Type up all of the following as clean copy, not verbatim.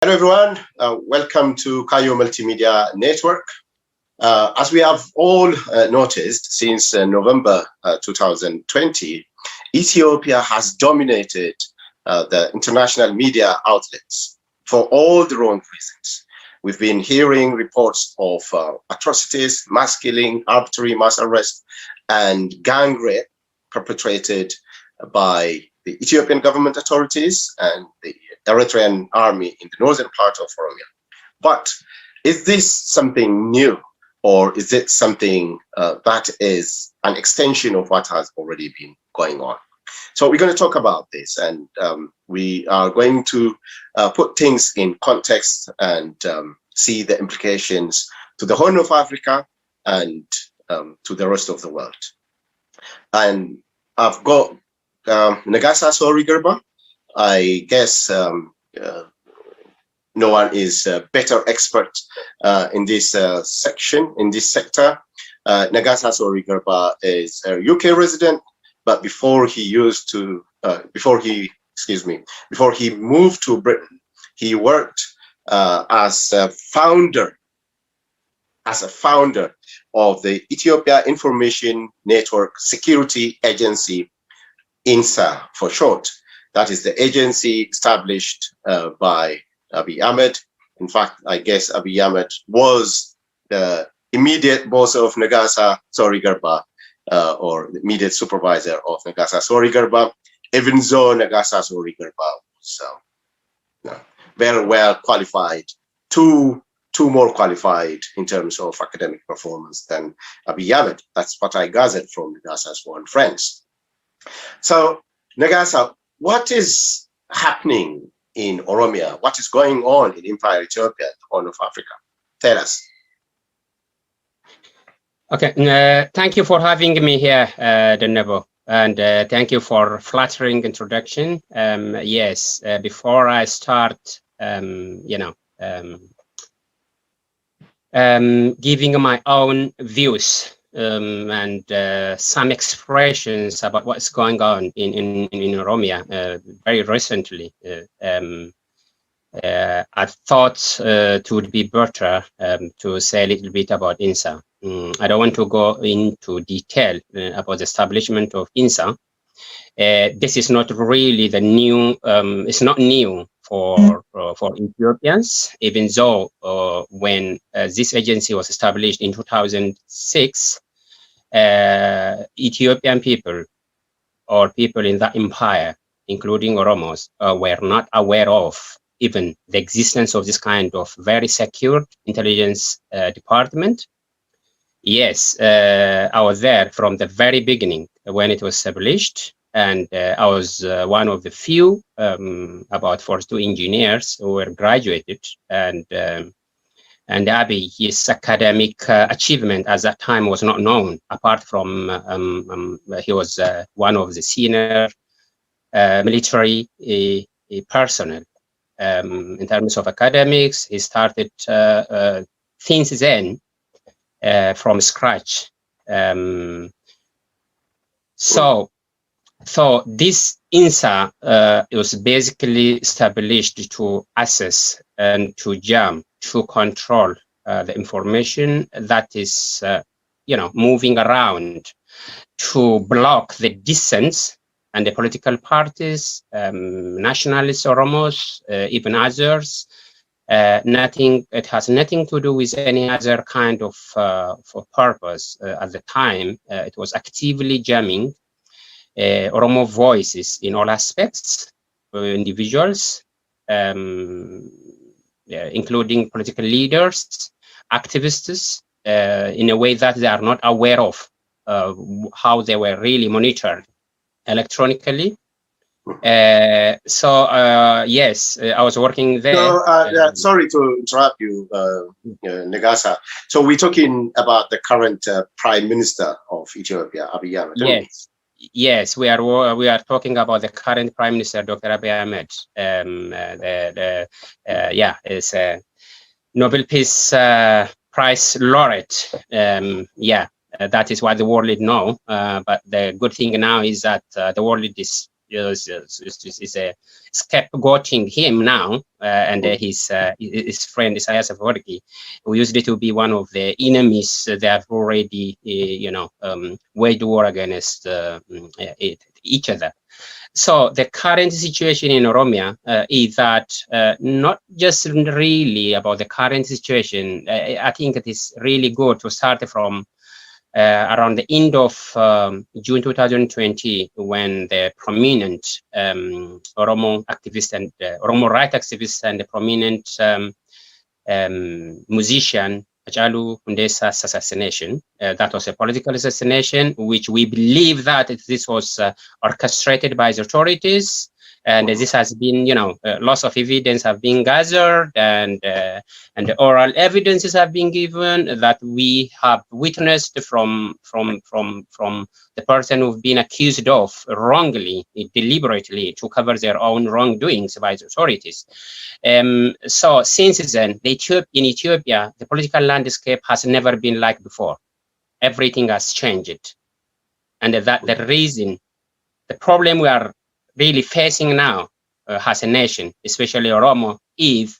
Hello everyone, welcome to Kaayyoo Multimedia Network. As we have all noticed, since November 2020, Ethiopia has dominated the international media outlets for all the wrong reasons. We've been hearing reports of atrocities, mass killing, arbitrary mass arrest, and gang rape perpetrated by the Ethiopian government authorities and the Eritrean army in the northern part of Oromia. But is this something new, or is it something that is an extension of what has already been going on? So we're going to talk about this, and we are going to put things in context and see the implications to the Horn of Africa and to the rest of the world. And I've got Nagasa Sorigerba. I guess no one is a better expert in this section, in this sector. Nagasa Sorigerba is a UK resident, but before he moved to Britain, he worked as a founder of the Ethiopia Information Network Security Agency, INSA for short. That is the agency established by Abiy Ahmed. In fact, I guess Abiy Ahmed was the immediate boss of Nagasa Sorigerba, or the immediate supervisor of Nagasa Sorigerba, even though Nagasa Sorigerba was very well qualified, too more qualified in terms of academic performance than Abiy Ahmed. That's what I gathered from Nagasa's own friends. So, Nagasa, what is happening in Oromia? What is going on in Empire Ethiopia, the Horn of Africa? Tell us. Okay, thank you for having me here, Denebo, and thank you for flattering introduction. Yes, before I start, giving my own views and some expressions about what's going on in Oromia very recently. I thought it would be better to say a little bit about INSA. I don't want to go into detail about the establishment of INSA. This is not really the new, it's not new for Ethiopians, even though when this agency was established in 2006, Ethiopian people or people in that empire, including Oromos, were not aware of even the existence of this kind of very secure intelligence department. Yes, I was there from the very beginning when it was established, and I was one of the few, about 42 engineers who were graduated, and Abiy, his academic achievement at that time was not known, apart from he was one of the senior military personnel. In terms of academics, he started since then from scratch. So this INSA was basically established to assess and to jam, to control the information that is, moving around, to block the dissents and the political parties, nationalists, Oromos, even others. It has nothing to do with any other kind of purpose. At the time, it was actively jamming Oromo voices in all aspects, individuals, including political leaders, activists, in a way that they are not aware of how they were really monitored electronically. Yes, I was working there. So, sorry to interrupt you, Nagasa. So we're talking about the current Prime Minister of Ethiopia, Abiy Ahmed. Yes. Yes, we are talking about the current Prime Minister, Dr. Abiy Ahmed. Is a Nobel Peace Prize laureate. That is what the world know. But the good thing now is that the world is is scapegoating him now, and his friend Isaias Afwerki, who used to be one of the enemies that have already, waged war against each other. So the current situation in Oromia is that not just really about the current situation. I think it is really good to start from around the end of June 2020, when the prominent Oromo activist and Oromo right activist and the prominent musician Hachalu Hundesa's assassination. That was a political assassination, which we believe that this was orchestrated by the authorities. And this has been, lots of evidence have been gathered, and the oral evidences have been given that we have witnessed from the person who've been accused of wrongly, deliberately, to cover their own wrongdoings by the authorities. So since then, in Ethiopia, the political landscape has never been like before. Everything has changed, and that the reason, the problem we are really facing now as a nation, especially Oromo, is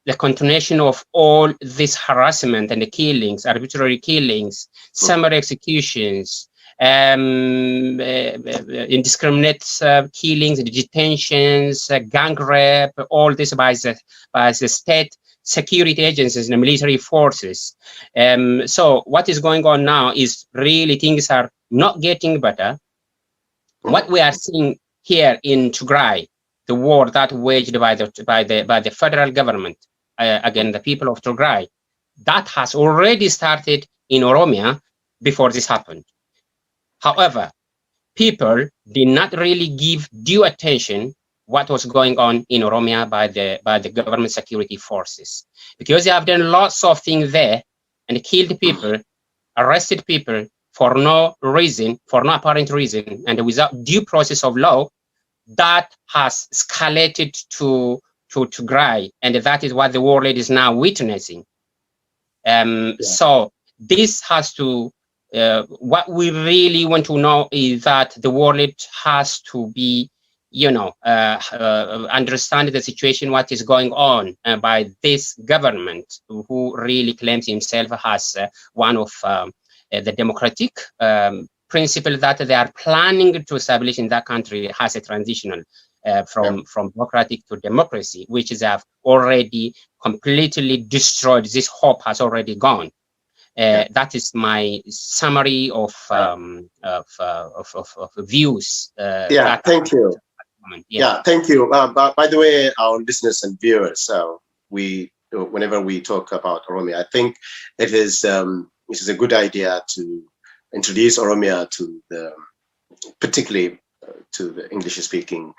the continuation of all this harassment and the killings, arbitrary killings, summary executions, indiscriminate killings, detentions, gang rape, all this by the state security agencies and the military forces. So what is going on now is really things are not getting better. What we are seeing here in Tigray, the war that waged by the federal government against the people of Tigray, that has already started in Oromia before this happened. However, people did not really give due attention what was going on in Oromia by the government security forces, because they have done lots of things there and killed people, arrested people for no reason, for no apparent reason, and without due process of law. That has escalated to Tigray, and that is what the world is now witnessing. So this has to, what we really want to know is that the world has to be, understand the situation, what is going on by this government, who really claims himself as one of the democratic principle that they are planning to establish in that country has a transitional from democratic to democracy, which is have already completely destroyed. This hope has already gone. That is my summary of views. Thank you. Thank you. By the way, our listeners and viewers, whenever we talk about Oromia, I think it is a good idea to introduce Oromia to particularly to the English-speaking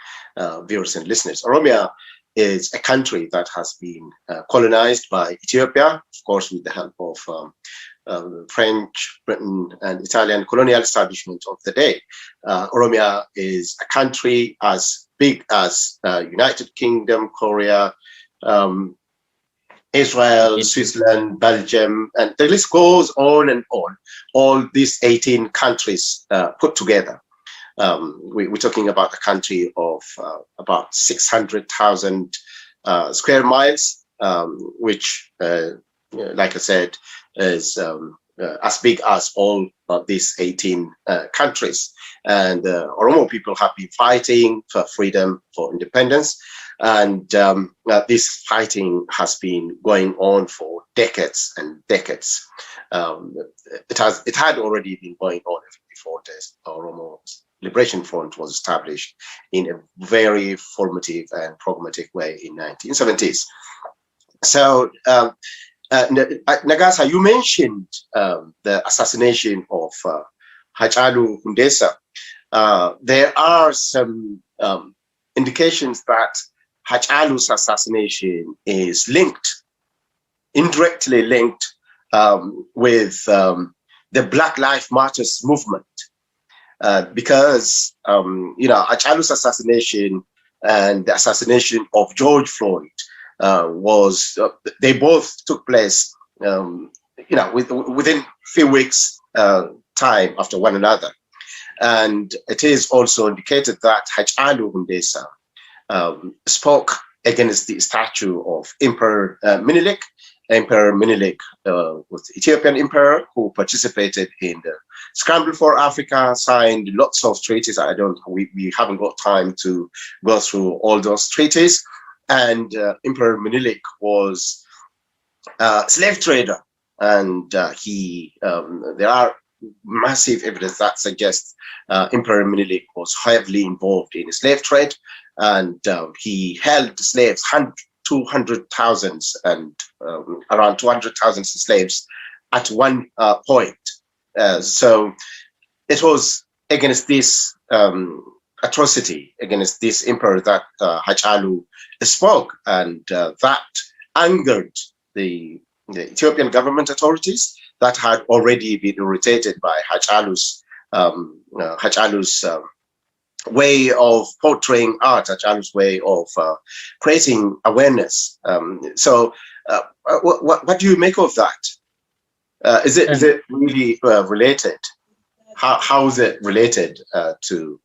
viewers and listeners. Oromia is a country that has been colonized by Ethiopia, of course, with the help of French, Britain, and Italian colonial establishment of the day. Oromia is a country as big as United Kingdom, Korea, Israel, Switzerland, Belgium, and the list goes on and on. All these 18 countries put together. We're talking about a country of about 600,000 square miles, which, like I said, is as big as all of these 18 countries. And Oromo people have been fighting for freedom, for independence. And this fighting has been going on for decades and decades. It had already been going on before this Oromo Liberation Front was established in a very formative and pragmatic way in 1970s. So, Nagasa, you mentioned the assassination of Hachalu Hundessa. There are some indications that Hachalu's assassination is indirectly linked with the Black Lives Matter movement, because Hachalu's assassination and the assassination of George Floyd they both took place, within a few weeks time after one another. And it is also indicated that Hachalu Hundessa spoke against the statue of Emperor Menelik. Emperor Menelik was the Ethiopian emperor who participated in the Scramble for Africa, signed lots of treaties. We haven't got time to go through all those treaties. And Emperor Menelik was a slave trader, and there are massive evidence that suggests Emperor Menelik was heavily involved in the slave trade, and he held slaves, 200,000 and around 200,000 slaves at one point. So it was against this atrocity, against this emperor that Hachalu spoke, and that angered the Ethiopian government authorities that had already been irritated by Hachalu's way of portraying art, Hachalu's way of creating awareness. So what do you make of that? Is it really related? How is it related to?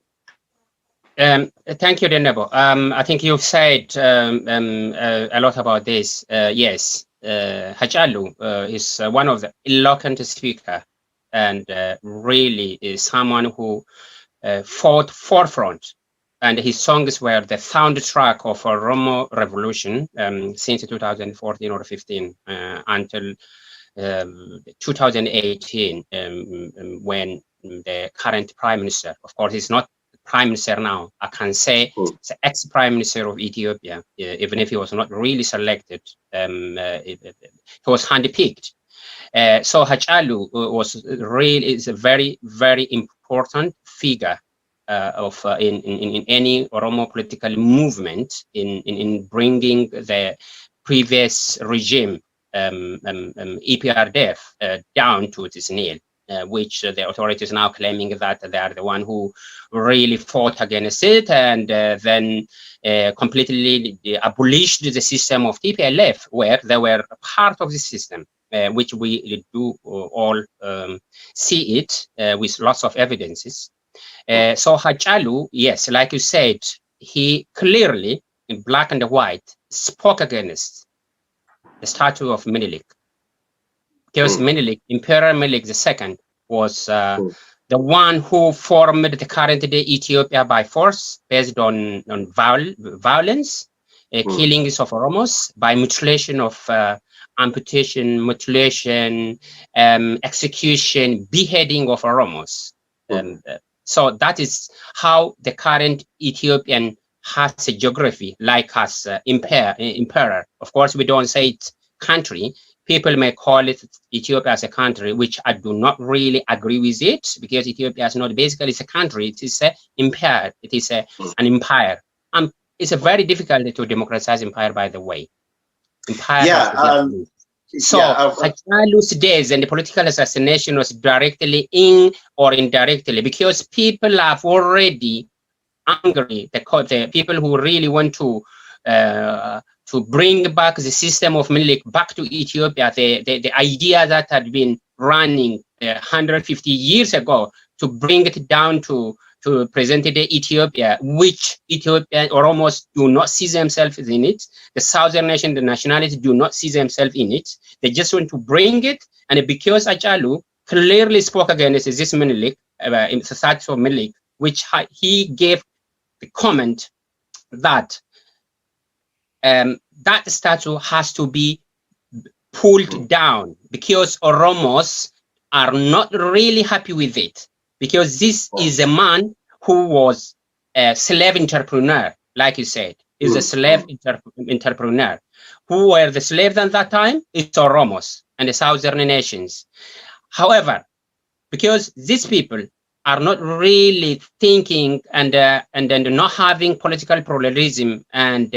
Thank you, Denebo. I think you've said a lot about this. Yes, Hachalu is one of the eloquent speaker, and really is someone who fought forefront, and his songs were the soundtrack of a Oromo revolution since 2014 or 15 until 2018, when the current prime minister, of course, he's not prime minister now, I can say it's the ex-prime minister of Ethiopia, even if he was not really selected, he was handpicked. So Hachalu is a very, very important figure in any Oromo political movement in bringing the previous regime, EPRDF, down to its nail. Which the authorities now claiming that they are the one who really fought against it, and then completely abolished the system of TPLF, where they were part of the system, which we do all see it with lots of evidences. So Hachalu, yes, like you said, he clearly, in black and white, spoke against the statue of Menelik. Because Menelik, Emperor Menelik II, was the one who formed the current day Ethiopia by force, based on violence, killings of Oromos, by mutilation of amputation, mutilation, execution, beheading of Oromos. So that is how the current Ethiopian has a geography, like as emperor. Of course, we don't say it country. People may call it Ethiopia as a country, which I do not really agree with it, because Ethiopia is not basically it's a country. It is an empire. It is an empire. It's a very difficult to democratize empire, by the way. Empire. Yeah. So Hachalu's days and the political assassination was directly or indirectly, because people have already angry. The people who really want to bring back the system of Menelik back to Ethiopia, the idea that had been running 150 years ago, to bring it down to present-day Ethiopia, which Ethiopian Oromos do not see themselves in it. The southern nation, the nationalities do not see themselves in it. They just want to bring it, and because Hachalu clearly spoke against this Menelik, in the statue of Menelik, which he gave the comment that that statue has to be pulled down, because Oromos are not really happy with it, because this is a man who was a slave entrepreneur, like you said. He's a slave entrepreneur. Who were the slaves at that time? It's Oromos and the southern nations. However, because these people are not really thinking and not having political pluralism and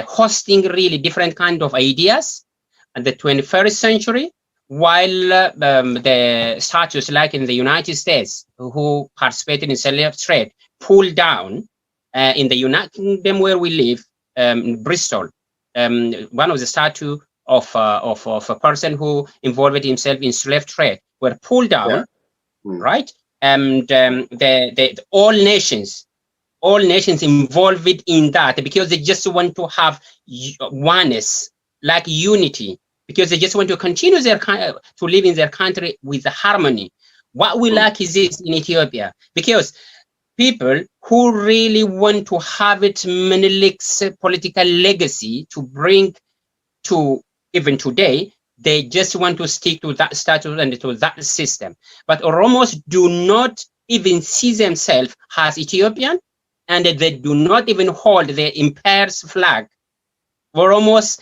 hosting really different kind of ideas in the 21st century, while the statues like in the United States who participated in slave trade pulled down, in the United Kingdom where we live, in Bristol, one of the statue of a person who involved himself in slave trade were pulled down, right? and all nations involved in that, because they just want to have oneness, like unity, because they just want to continue to live in their country with harmony. What we lack is this in Ethiopia, because people who really want to have it Menelik's political legacy to bring to even today, they just want to stick to that status and to that system. But Oromos do not even see themselves as Ethiopian, and they do not even hold the empire's flag. Oromos,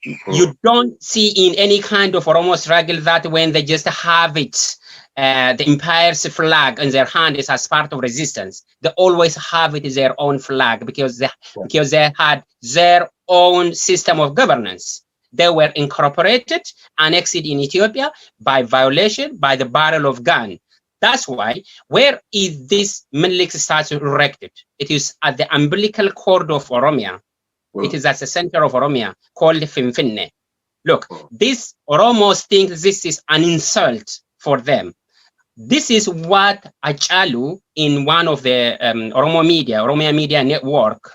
you don't see in any kind of Oromo struggle that when they just have it, the empire's flag in their hand is as part of resistance. They always have it as their own flag, because they had their own system of governance. They were incorporated, annexed in Ethiopia by violation, by the barrel of gun. That's why, where is this Menelik statue erected? It is at the umbilical cord of Oromia. It is at the center of Oromia, called Finfinne. Look, this Oromos think this is an insult for them. This is what Achalu, in one of the Oromia Media Network,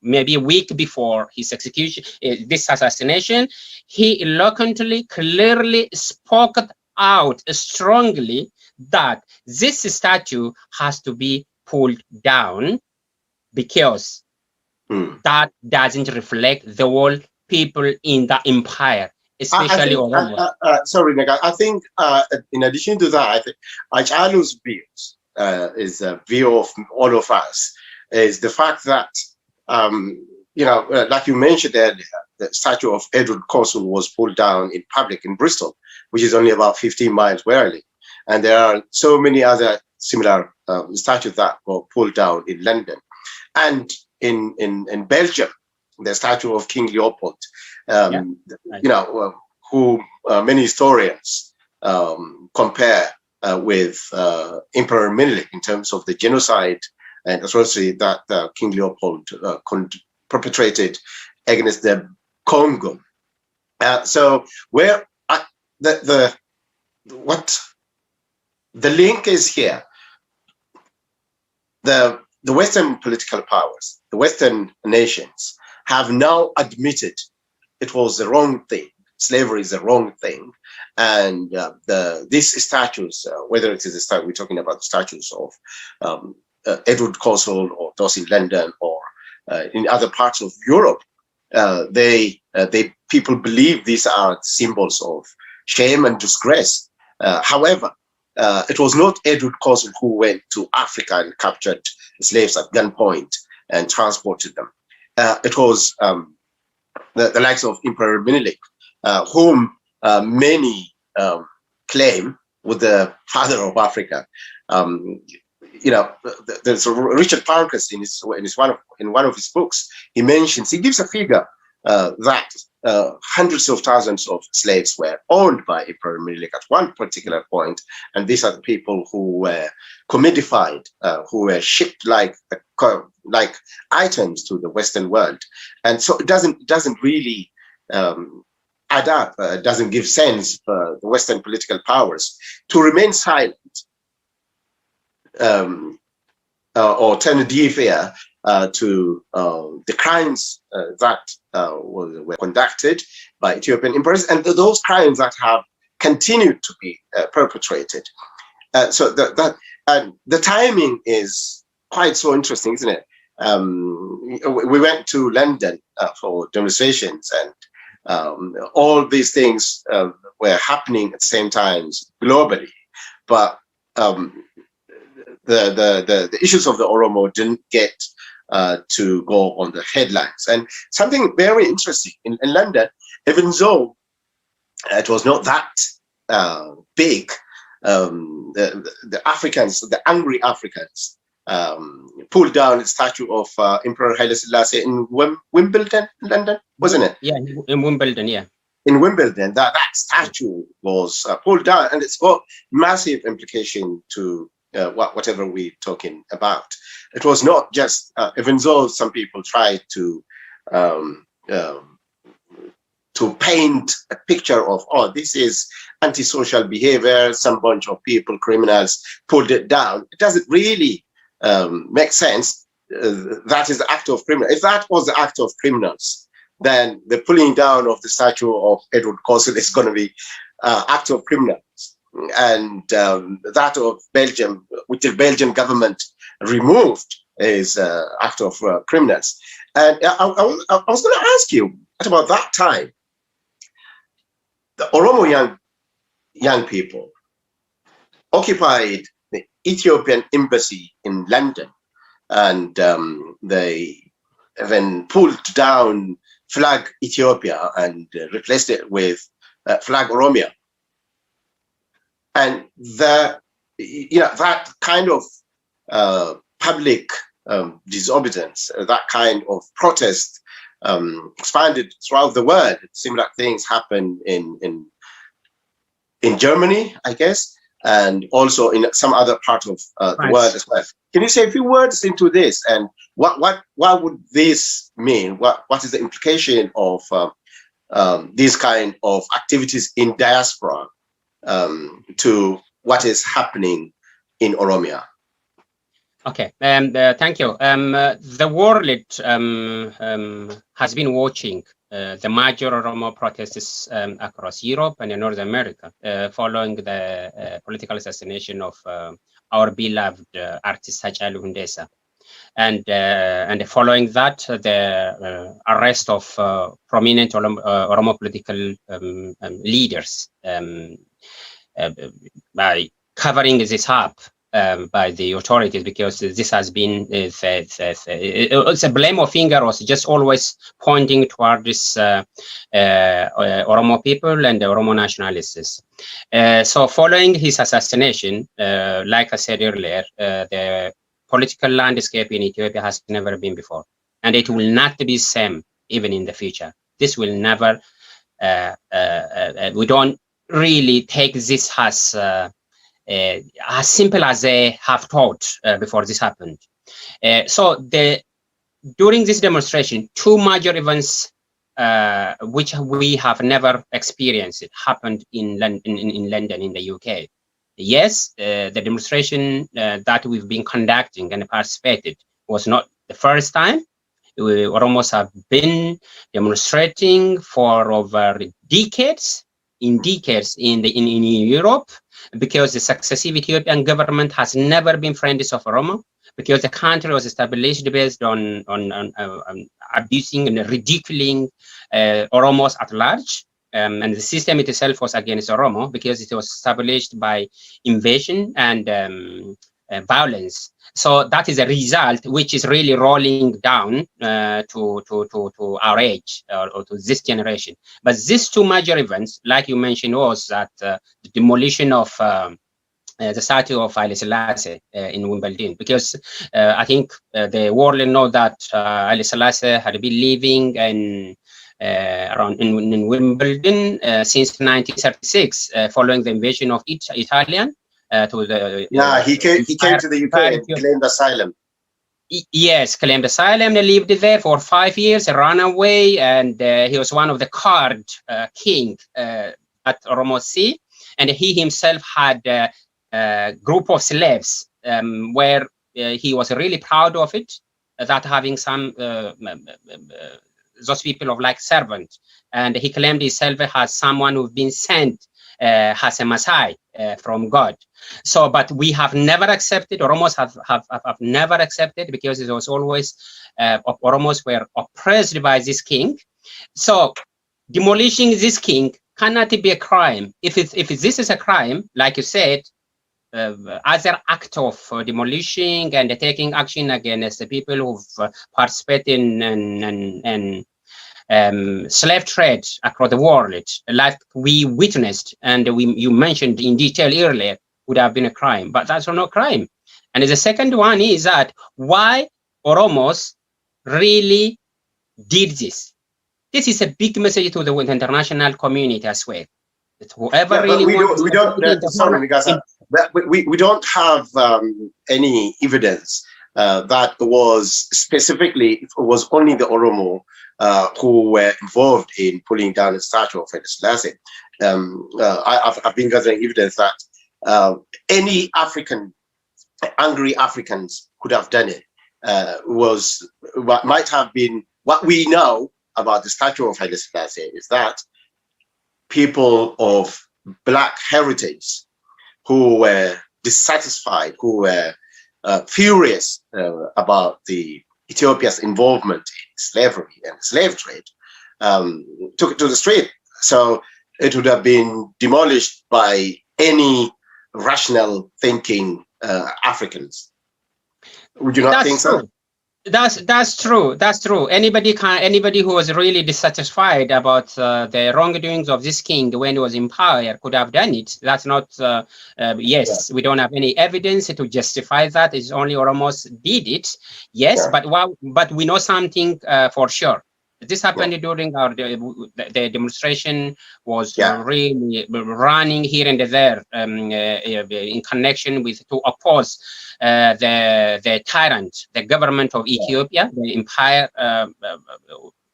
maybe a week before his execution, this assassination, he eloquently, clearly spoke out strongly that this statue has to be pulled down, because that doesn't reflect the whole people in the empire, especially Oromo. Sorry, Nega. I think in addition to that, I think Achalu's views is a view of all of us, is the fact that like you mentioned earlier, the statue of Edward Consul was pulled down in public in Bristol, which is only about 15 miles where I live. And there are so many other similar statues that were pulled down in London. And in Belgium, the statue of King Leopold, who many historians compare with Emperor Menelik in terms of the genocide and atrocity that King Leopold perpetrated against the Congo. So where the link is here, the Western political powers, the Western nations, have now admitted it was the wrong thing. Slavery is the wrong thing, and these statues, whether it is the statue, we're talking about the statues of Edward Consul or those in London or in other parts of Europe, people believe these are symbols of shame and disgrace. However, it was not Edward Consul who went to Africa and captured slaves at gunpoint and transported them. It was the likes of Emperor Menelik, whom many claim was the father of Africa. There's Richard Parkes in one of his books. He gives a figure that hundreds of thousands of slaves were owned by Emperor Menelik at one particular point, and these are the people who were commodified, who were shipped like items to the Western world. And so it doesn't really add up. It doesn't give sense for the Western political powers to remain silent or turn a deaf ear to the crimes that were conducted by Ethiopian emperors, and those crimes that have continued to be perpetrated. So the timing is quite so interesting, isn't it? We went to London for demonstrations, and all these things were happening at the same time globally, but the issues of the Oromo didn't get to go on the headlines. And something very interesting in London, even though it was not that big, the Africans, the angry Africans, pulled down the statue of Emperor Haile Selassie in Wimbledon, London, wasn't it? Yeah, in Wimbledon, yeah. In Wimbledon, that statue was pulled down, and it's got massive implication to whatever we're talking about. It was not just, even though some people tried to to paint a picture of, oh, this is antisocial behavior, some bunch of people, criminals, pulled it down. It doesn't really make sense. That is the act of criminal. If that was the act of criminals, then the pulling down of the statue of Edward Kossel is going to be act of criminals. And that of Belgium, which the Belgian government removed, is act of criminals. And I was going to ask you, at about that time, the Oromo young people occupied the Ethiopian embassy in London, and they even pulled down flag Ethiopia and replaced it with flag Oromia. And that kind of public disobedience, that kind of protest expanded throughout the world. Similar things happened in Germany, I guess, and also in some other part of the world as well. Can you say a few words into this, and what would this mean? What is the implication of these kind of activities in diaspora to what is happening in Oromia? Okay, thank you. The world has been watching the major Oromo protests across Europe and in North America following the political assassination of our beloved artist Hachalu Hundessa. And following that, the arrest of prominent Oromo political leaders by covering this up by the authorities, because this has been it's a blame of finger, or just always pointing toward this Oromo people and the Oromo nationalists. So following his assassination, like I said earlier, the political landscape in Ethiopia has never been before, and it will not be the same even in the future. This will never, we don't really take this as simple as they have thought before this happened. So during this demonstration, two major events which we have never experienced happened in London, in the UK. Yes, the demonstration that we've been conducting and participated was not the first time. We almost have been demonstrating for over decades in Europe, because the successive Ethiopian government has never been friends of Oromo, because the country was established based on abusing and ridiculing Oromos at large. And the system itself was against Oromo, because it was established by invasion and violence. So that is a result which is really rolling down to our age, or to this generation. But these two major events, like you mentioned, was that the demolition of the statue of Haile Selassie in Wimbledon, because I think the world know that Haile Selassie had been living around in Wimbledon since 1936, following the invasion of Italian. He came to the UK and claimed asylum. Yes, claimed asylum. He lived there for 5 years, ran away, and he was one of the card king at Oromo Sea. And he himself had a group of slaves where he was really proud of it, that having some those people of like servant. And he claimed himself as someone who's been sent as a Messiah from God. So, but we have never accepted, Oromos have never accepted, because it was always Oromos were oppressed by this king. So, demolishing this king cannot be a crime. If this is a crime, like you said, other act of demolishing and taking action against the people who've participated in slave trade across the world, like we witnessed and you mentioned in detail earlier, would have been a crime, but that's not a crime. And the second one is that why Oromos really did this. This is a big message to the international community as well. That whoever really we don't have any evidence that was specifically, it was only the Oromo who were involved in pulling down the statue of Haile Selassie. I've been gathering evidence that any angry Africans could have done it. Was what might have been what we know about the statue of Haile Selassie is that people of Black heritage who were dissatisfied, who were furious about the Ethiopia's involvement in slavery and slave trade, took it to the street. So it would have been demolished by any rational thinking Africans. Would you not think so? That's true. That's true. Anybody who was really dissatisfied about the wrongdoings of this king when he was in power could have done it. That's not. Yes, we don't have any evidence to justify that. It's only Oromos did it. Yes, but we know something for sure. This happened during the demonstration was really running here and there in connection with to oppose the tyrant, the government of Ethiopia, the empire,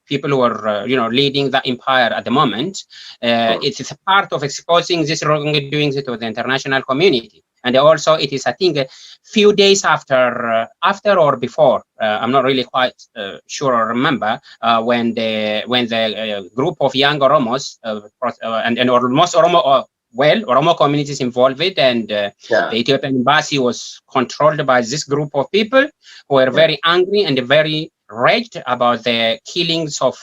people who are leading the empire at the moment. It is a part of exposing this wrongdoings to the international community. And also, it is, I think, a few days after or before. I'm not really quite sure or remember when the group of young Oromos and almost Oromo communities involved, and the Ethiopian embassy was controlled by this group of people who were very angry and very raged about the killings of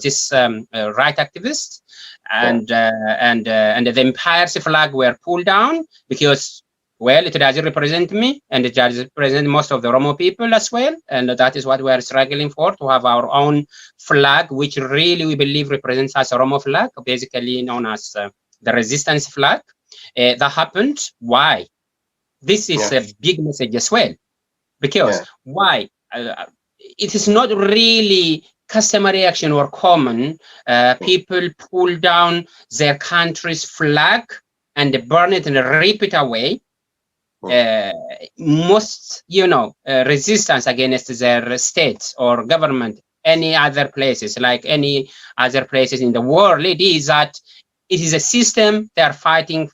this right activists, and the empire's flag were pulled down because, well, it doesn't represent me, and it does represent most of the Oromo people as well, and that is what we are struggling for, to have our own flag, which really we believe represents us Oromo flag, basically known as the resistance flag. That happened. Why? This is a big message as well, because why? It is not really customary action or common. People pull down their country's flag and burn it and rip it away. Most, resistance against their state or government, any other places, like any other places in the world, it is that it is a system they are fighting,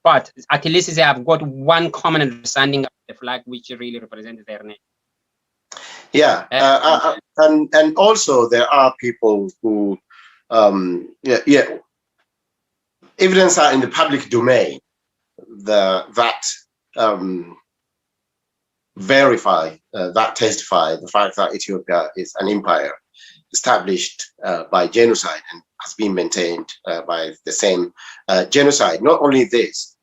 but at least they have got one common understanding of the flag, which really represents their name. And also there are people who, evidence are in the public domain that verify, that testify the fact that Ethiopia is an empire established by genocide and has been maintained by the same genocide. Not only this,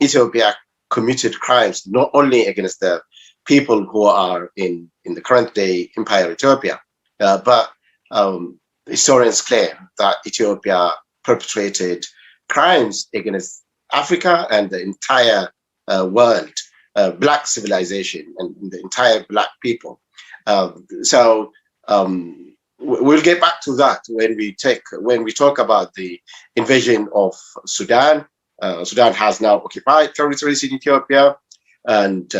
Ethiopia committed crimes not only against the people who are in the current day empire Ethiopia, but historians claim that Ethiopia perpetrated crimes against Africa and the entire world, Black civilization and the entire Black people. So we'll get back to that when we talk about the invasion of Sudan. Sudan has now occupied territories in Ethiopia, and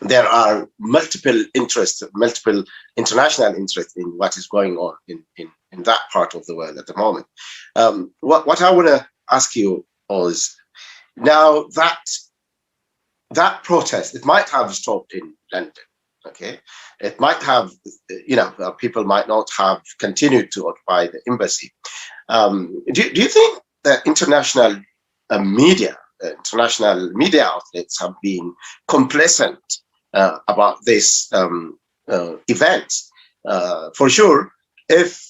there are multiple interests, multiple international interests in what is going on in that part of the world at the moment. What I want to ask you is, now that protest, it might have stopped in London, okay? It might have, people might not have continued to occupy the embassy. Do you think that international media outlets have been complacent about this event? For sure, if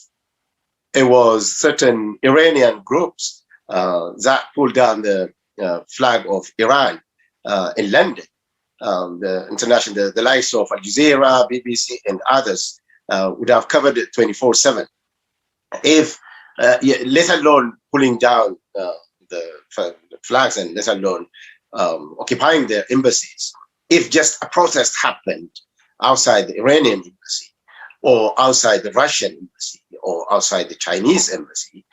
it was certain Iranian groups that pulled down the flag of Iran in London, the likes of Al Jazeera, BBC, and others would have covered it 24/7. If, let alone pulling down the flags, and let alone occupying their embassies, if just a protest happened outside the Iranian embassy, or outside the Russian embassy, or outside the Chinese embassy,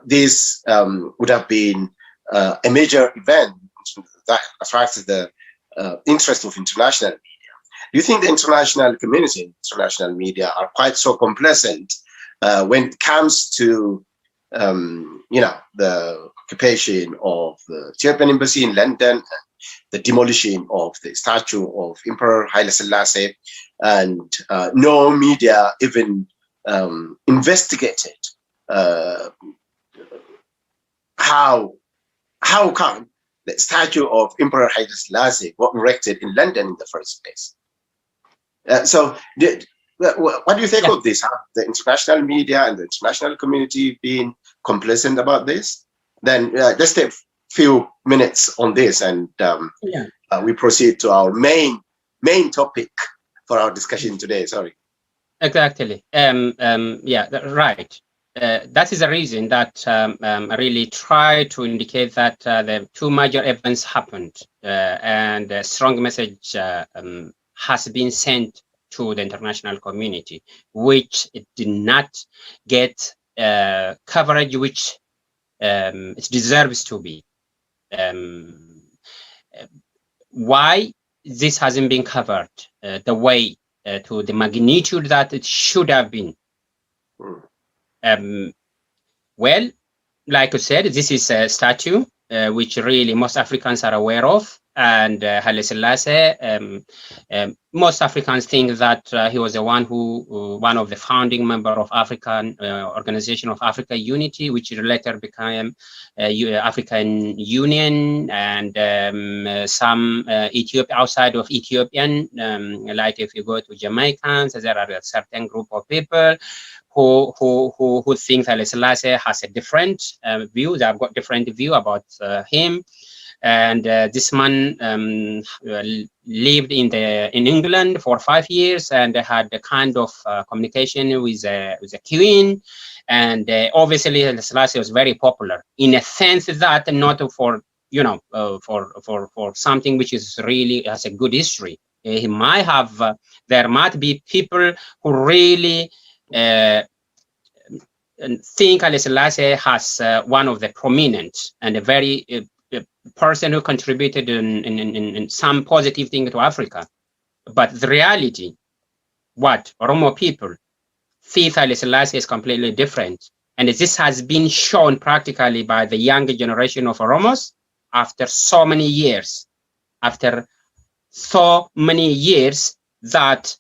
this would have been a major event that attracted the interest of international media. Do you think the international community, international media, are quite so complacent when it comes to the occupation of the Ethiopian embassy in London, the demolition of the statue of Emperor Haile Selassie, and no media even investigated how come the statue of Emperor Haile Selassie was erected in London in the first place? What do you think of this? Have the international media and the international community been complacent about this? Then let's take a few minutes on this, and we proceed to our main topic for our discussion today. Sorry. Exactly. Right. That is the reason that I really try to indicate that the two major events happened, and a strong message has been sent to the international community, which it did not get coverage which it deserves to be. Why this hasn't been covered the way to the magnitude that it should have been? Well, like I said, this is a statue which really most Africans are aware of, and Haile Selassie, most Africans think that he was the one of the founding member of African Organization of Africa Unity, which later became African Union, and some Ethiopia, outside of Ethiopian, like if you go to Jamaicans, there are a certain group of people who think Haile Selassie has a different view. They have got different view about him. And this man lived in England for 5 years and had a kind of communication with the Queen. And obviously, Haile Selassie was very popular in a sense that not for for something which is really has a good history. He might have there might be people who really think Haile Selassie has one of the prominent and a very person who contributed in some positive thing to Africa. But the reality, what Oromo people see Haile Selassie is completely different. And this has been shown practically by the younger generation of Oromos after so many years. After so many years that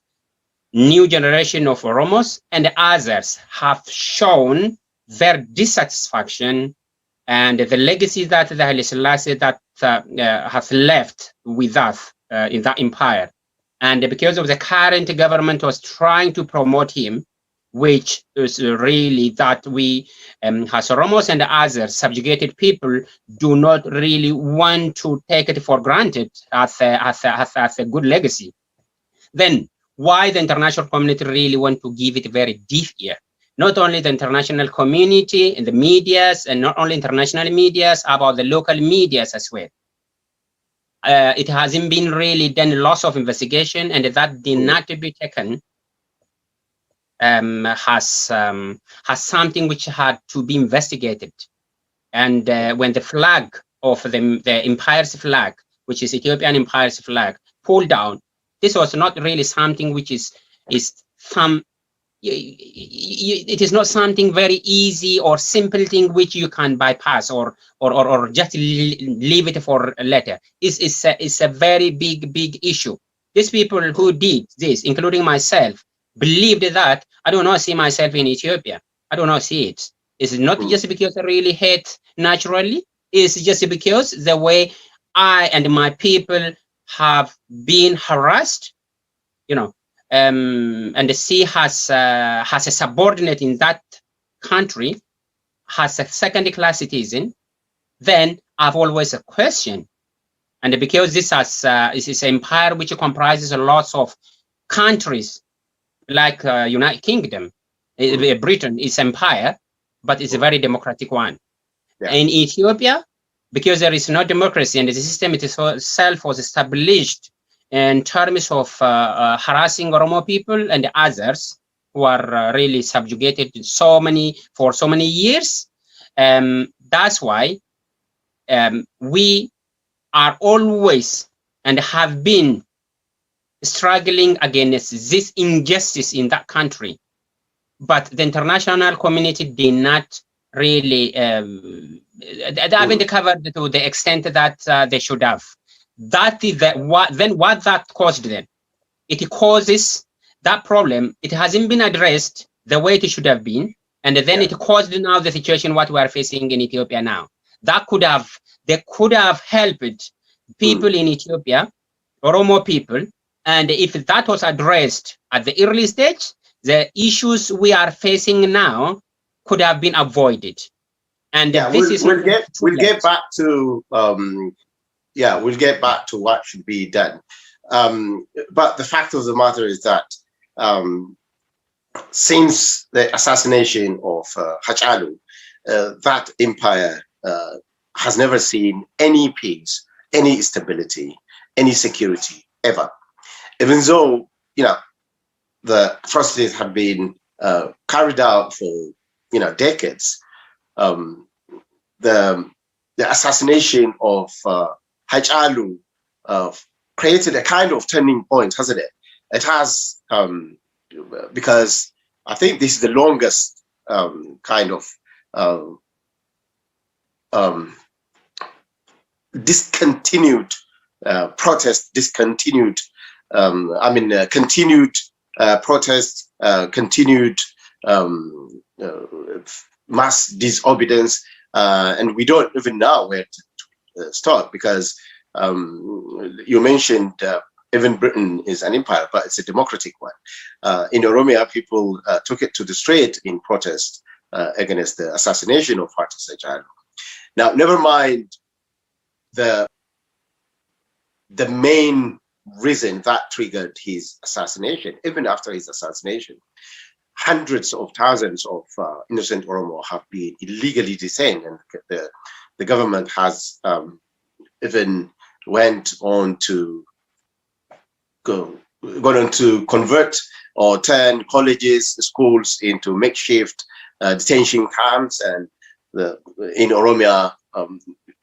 new generation of Oromos and others have shown their dissatisfaction and the legacy that the Haile Selassie that has left with us in that empire. And because of the current government was trying to promote him, which is really that we, as Oromos and others subjugated people, do not really want to take it for granted as a good legacy. Then why the international community really want to give it very deep ear? Not only the international community and the medias, and not only international medias, about the local medias as well. It hasn't been really done lots of investigation, and that did not be taken has something which had to be investigated. And when the flag of the empire's flag, which is Ethiopian empire's flag, pulled down, this was not really something which is some. It is not something very easy or simple thing which you can bypass or just leave it for later. It's a very big issue. These people who did this, including myself, believed that I do not see myself in Ethiopia. I do not see it. It's not just because I really hate naturally. It's just because the way I and my people have been harassed, and the sea has a subordinate in that country, has a second-class citizen, then I've always a question. And because this is an empire which comprises lots of countries, like United Kingdom, Britain is empire, but it's a very democratic one. Yeah. In Ethiopia, because there is no democracy and the system itself was established in terms of harassing Oromo people and others who are really subjugated for so many years. That's why we are always and have been struggling against this injustice in that country. But the international community did not really, they haven't covered to the extent that they should have. That is what that caused them. It causes that problem. It hasn't been addressed the way it should have been. And then it caused now the situation what we are facing in Ethiopia now. They could have helped people in Ethiopia, Oromo people. And if that was addressed at the early stage, the issues we are facing now could have been avoided. And we'll get back to we'll get back to what should be done. But the fact of the matter is that since the assassination of Hachalu, that empire has never seen any peace, any stability, any security ever. Even though, you know, the atrocities have been carried out for, you know, decades, the assassination of Hachalu created a kind of turning point, hasn't it? It has, because I think this is the longest kind of discontinued protest, continued protest, continued mass disobedience, and we don't even know where to start, because you mentioned even Britain is an empire, but it's a democratic one. In Oromia, people took it to the street in protest against the assassination of Hachalu. Now, never mind the main reason that triggered his assassination. Even after his assassination, hundreds of thousands of innocent Oromo have been illegally detained, and the government has even went on to convert or turn colleges, schools into makeshift detention camps, and in Oromia,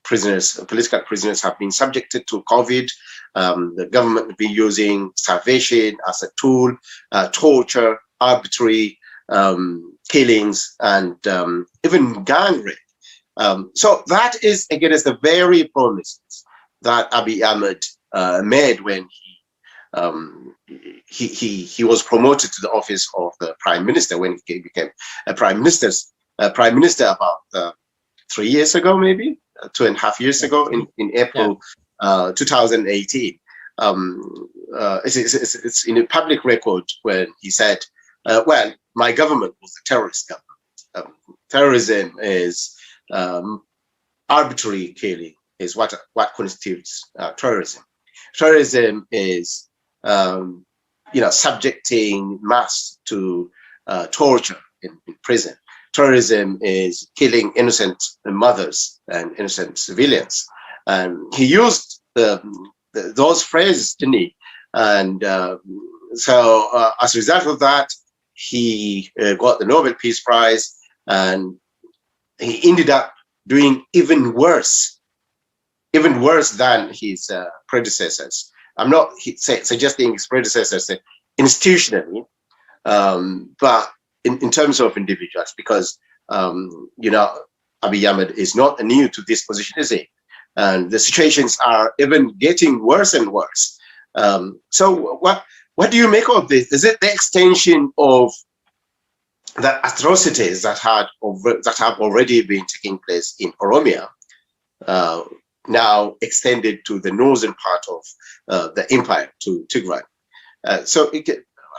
political prisoners have been subjected to COVID. The government has been using starvation as a tool, torture, arbitrary killings, and even gang rape. So that is against the very promises that Abiy Ahmed made when he was promoted to the office of the prime minister, when he became a prime minister about 3 years ago, maybe 2.5 years ago, in April 2018. It's in a public record when he said, well, my government was a terrorist government. Terrorism is arbitrary killing is what constitutes terrorism. Terrorism is subjecting mass to torture in prison. Terrorism is killing innocent mothers and innocent civilians. And he used those phrases, didn't he? And so as a result of that, he got the Nobel Peace Prize, and he ended up doing even worse than his predecessors. I'm not suggesting his predecessors institutionally, but in terms of individuals, because Abiy Ahmed is not new to this position, is he? And the situations are even getting worse and worse. So what do you make of this? Is it the extension of the atrocities that have already been taking place in Oromia, now extended to the northern part of the empire, to Tigray?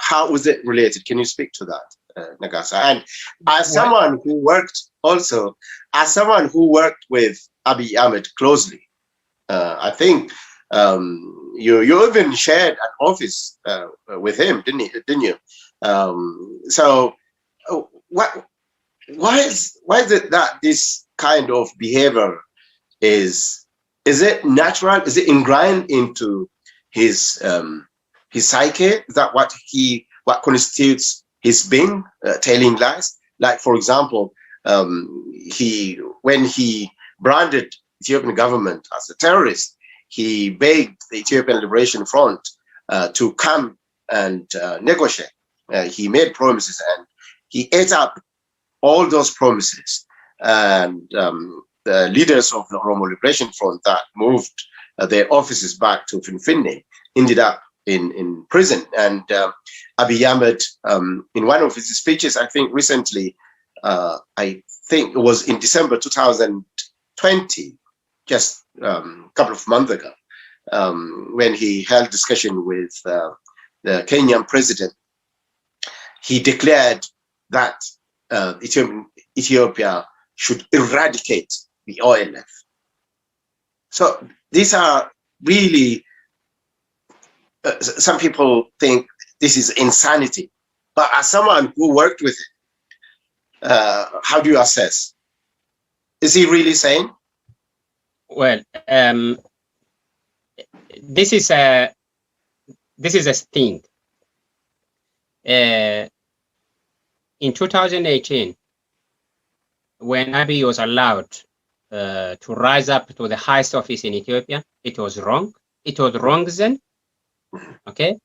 How was it related? Can you speak to that, Nagasa? And as someone who worked with Abiy Ahmed closely, I think you even shared an office with him, didn't you? So why is it that this kind of behavior is it natural? Is it ingrained into his psyche? Is that what constitutes his being, telling lies? Like, for example, when he branded Ethiopian government as a terrorist, he begged the Ethiopian Liberation Front to come and negotiate. He made promises and he ate up all those promises. And the leaders of the Oromo Liberation Front that moved their offices back to Finfinne ended up in prison. And Abiy Ahmed, in one of his speeches, I think recently, I think it was in December 2020, just a couple of months ago, when he held discussion with the Kenyan president, he declared that Ethiopia should eradicate the OLF. So these are really, some people think this is insanity, but as someone who worked with it, how do you assess? Is he really sane? Well, this is a thing. In 2018, when Abiy was allowed to rise up to the highest office in Ethiopia, it was wrong. It was wrong then. Okay.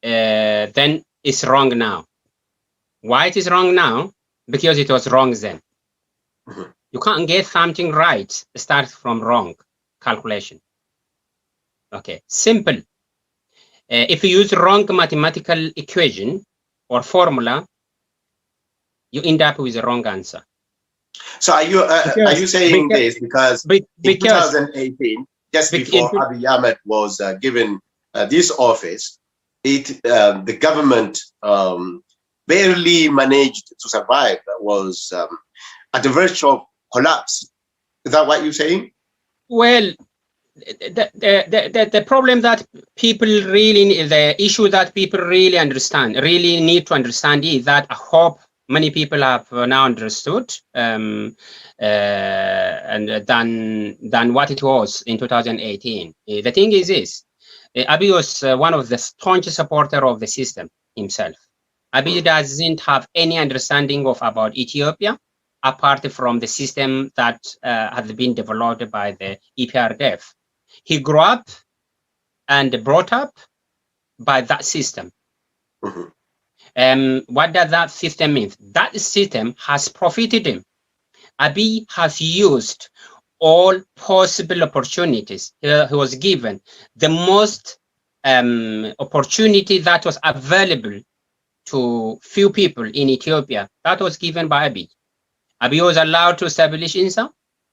Then it's wrong now. Why it is wrong now? Because it was wrong then. You can't get something right, start from wrong calculation. Okay, simple. If you use wrong mathematical equation or formula, you end up with the wrong answer. So are you saying this because in 2018, just before Abiy Ahmed was given this office, the government barely managed to survive, was at the verge of collapse? Is that what you're saying? Well, the problem that people really, the issue that people really need to understand is that I hope many people have now understood and than what it was in 2018. The thing is this, Abiy was one of the staunch supporter of the system himself. Abiy doesn't have any understanding about Ethiopia apart from the system that has been developed by the EPRDF. He grew up and brought up by that system. What does that system mean? That system has profited him. Abiy has used all possible opportunities. He was given the most opportunity that was available to few people in Ethiopia. That was given by Abiy. Abiy was allowed to establish INSA,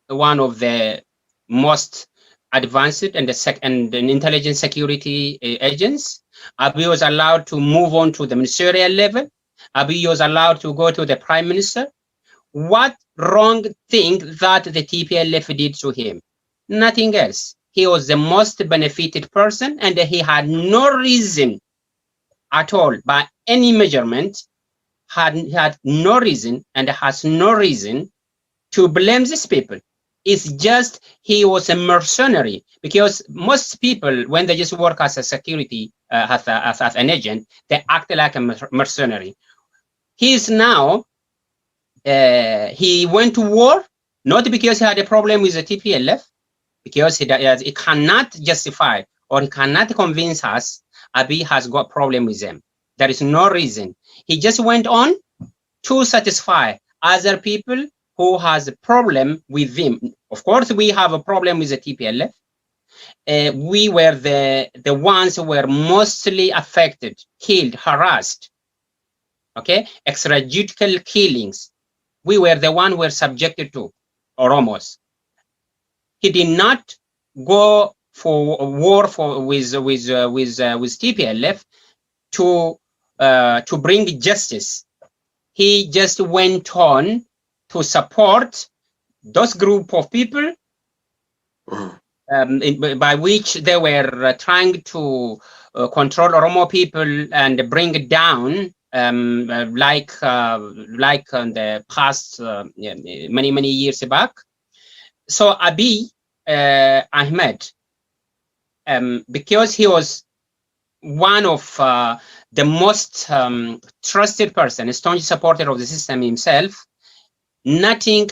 one of the most advanced and intelligence security agents. Abiy was allowed to move on to the ministerial level. Abiy was allowed to go to the prime minister. What wrong thing that the TPLF did to him? Nothing else. He was the most benefited person, and he had no reason at all, by any measurement, had no reason and has no reason to blame these people. It's just he was a mercenary, because most people, when they just work as a security, as an agent, they act like a mercenary. He's now, he went to war, not because he had a problem with the TPLF, because he cannot justify or he cannot convince us Abiy has got problem with them. There is no reason. He just went on to satisfy other people who has a problem with him. Of course, we have a problem with the TPLF. We were the ones who were mostly affected, killed, harassed. Okay, extrajudicial killings. We were the one who were subjected to, Oromos. He did not go for a war with TPLF to bring justice. He just went on to support those group of people by which they were trying to control Oromo people and bring down, like in the past many years back. So Abiy Ahmed, because he was one of the most trusted person, a staunch supporter of the system himself, nothing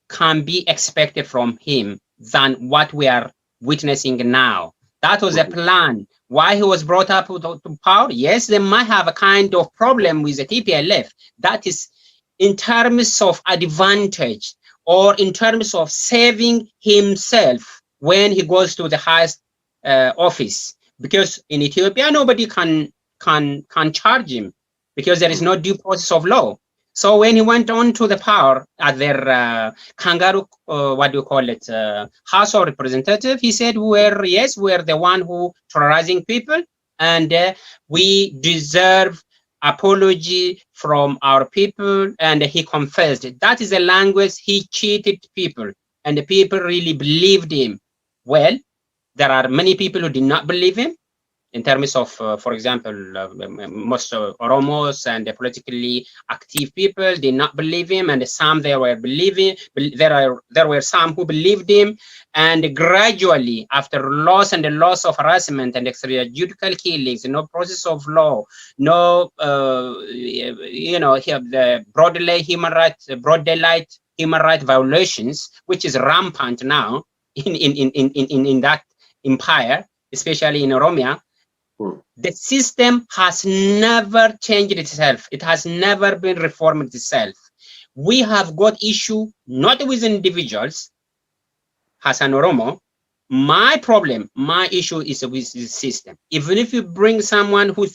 can be expected from him than what we are witnessing now. That was a plan. Why he was brought up to power? Yes, they might have a kind of problem with the TPLF. That is in terms of advantage or in terms of saving himself when he goes to the highest office. Because in Ethiopia, nobody can charge him because there is no due process of law. So when he went on to the power at their kangaroo, what do you call it, House of Representatives, he said, yes, we're the one who terrorizing people, and we deserve apology from our people. And he confessed. That is the language. He cheated people, and the people really believed him. Well, there are many people who did not believe him. In terms of, for example, most Oromos and the politically active people did not believe him, and some they were believing. There were some who believed him, and gradually, after loss and the loss of harassment and extrajudicial killings, no process of law, no, the broad daylight human rights violations, which is rampant now in that empire, especially in Oromia. The system has never changed itself. It has never been reformed itself. We have got issue not with individuals, Hassan Oromo. My issue is with the system. Even if you bring someone who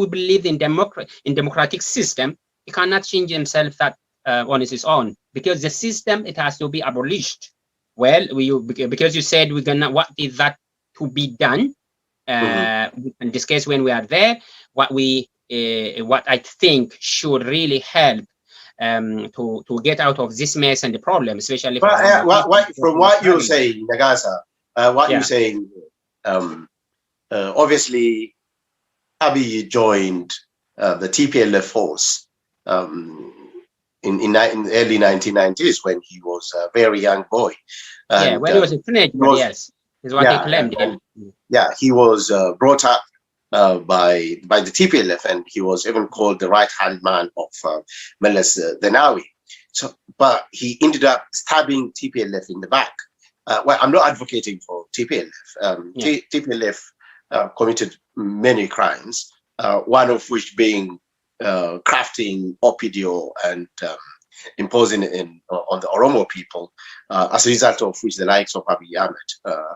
believes in democratic system, he cannot change himself that on his own, because the system, it has to be abolished. Well, because you said we're gonna, what is that to be done? We can discuss when we are there what I think should really help to get out of this mess and the problem, especially from what you're saying, Nagasa, you're saying, obviously Abiy joined the TPLF force in the early 1990s when he was a very young boy. And, when he was a teenager, yes. Is what he claimed. He was brought up by the TPLF, and he was even called the right-hand man of Meles Zenawi. So, but he ended up stabbing TPLF in the back. Well, I'm not advocating for TPLF. TPLF committed many crimes, one of which being crafting Opidio and imposing it on the Oromo people, as a result of which the likes of Abiy Ahmed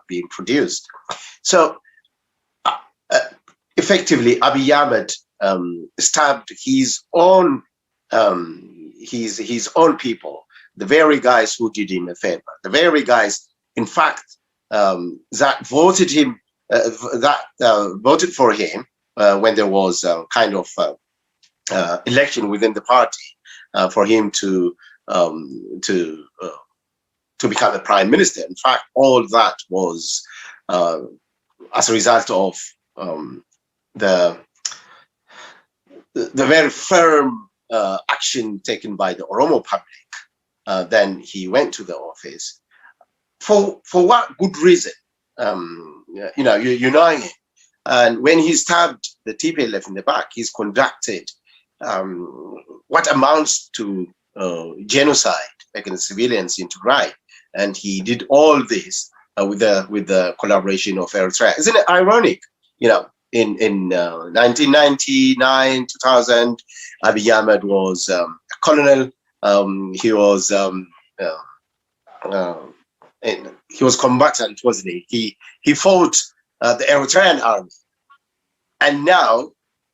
being produced. So effectively, Abiy Ahmed stabbed his own people, the very guys who did him a favor, the very guys, in fact, that voted him, voted for him when there was a kind of election within the party. For him to become a prime minister. In fact, all that was as a result of the very firm action taken by the Oromo public. Then he went to the office. For what good reason? You know him. And when he stabbed the TPLF in the back, he's conducted what amounts to genocide against civilians in Tigray, and he did all this with the collaboration of Eritrea. Isn't it ironic? You know, in 1999, 2000, Abiy Ahmed was a colonel. He was combatant, wasn't he? He fought the Eritrean army, and now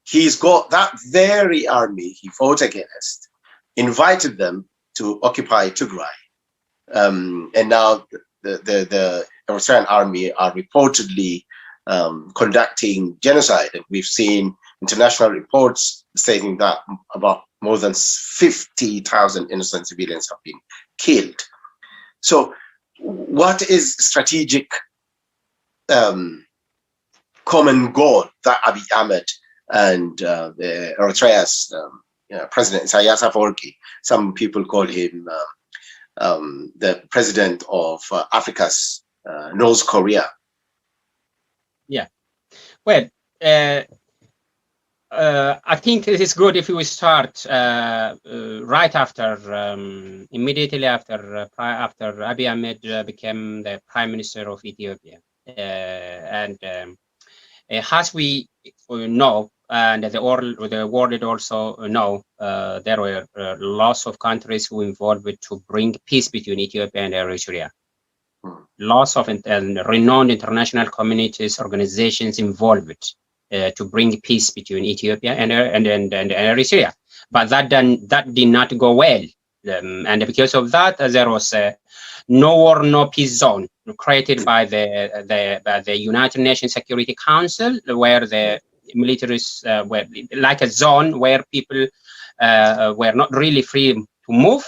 he's got that very army he fought against, invited them to occupy Tigray. And now the Eritrean army are reportedly conducting genocide. And we've seen international reports stating that about more than 50,000 innocent civilians have been killed. So what is strategic common goal that Abiy Ahmed and the Eritrea's President Isaias Afwerki, some people call him the president of Africa's North Korea? Yeah, well, I think it is good if we start right after, immediately after Abiy Ahmed became the Prime Minister of Ethiopia. As we know, and the world also know, there were lots of countries who involved to bring peace between Ethiopia and Eritrea. Lots of renowned international communities, organizations involved to bring peace between Ethiopia and Eritrea. But that did not go well. And because of that, there was no war, no peace zone created by the United Nations Security Council, where the militaries were like a zone where people were not really free to move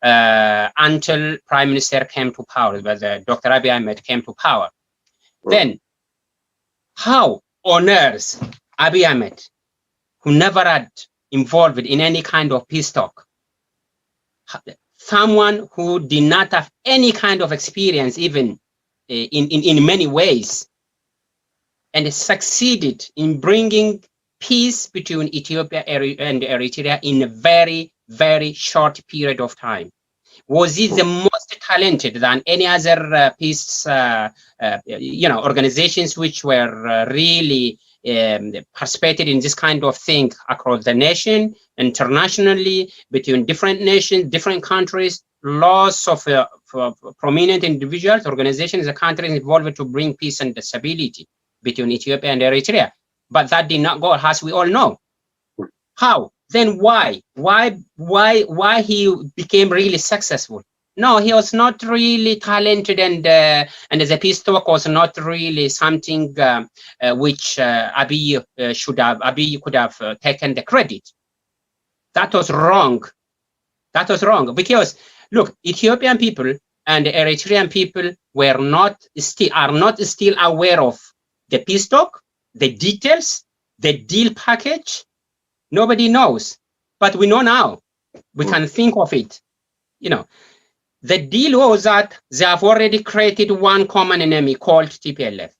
until Prime Minister came to power, but Dr. Abiy Ahmed came to power. Then, how on earth Abiy Ahmed, who never had involved in any kind of peace talk, someone who did not have any kind of experience, even in many ways, and succeeded in bringing peace between Ethiopia and Eritrea in a very, very short period of time? Was he the most talented than any other peace, organizations which were really participated in this kind of thing across the nation, internationally, between different nations, different countries, lots of prominent individuals, organizations, and countries involved to bring peace and stability between Ethiopia and Eritrea. But that did not go, as we all know. How? Then why he became really successful? No, he was not really talented, and the peace talk was not really something which Abiy could have taken the credit. That was wrong. That was wrong, because look, Ethiopian people and Eritrean people are not still aware of the peace talk, the details, the deal package. Nobody knows, but we know now. We can think of it. The deal was that they have already created one common enemy called TPLF.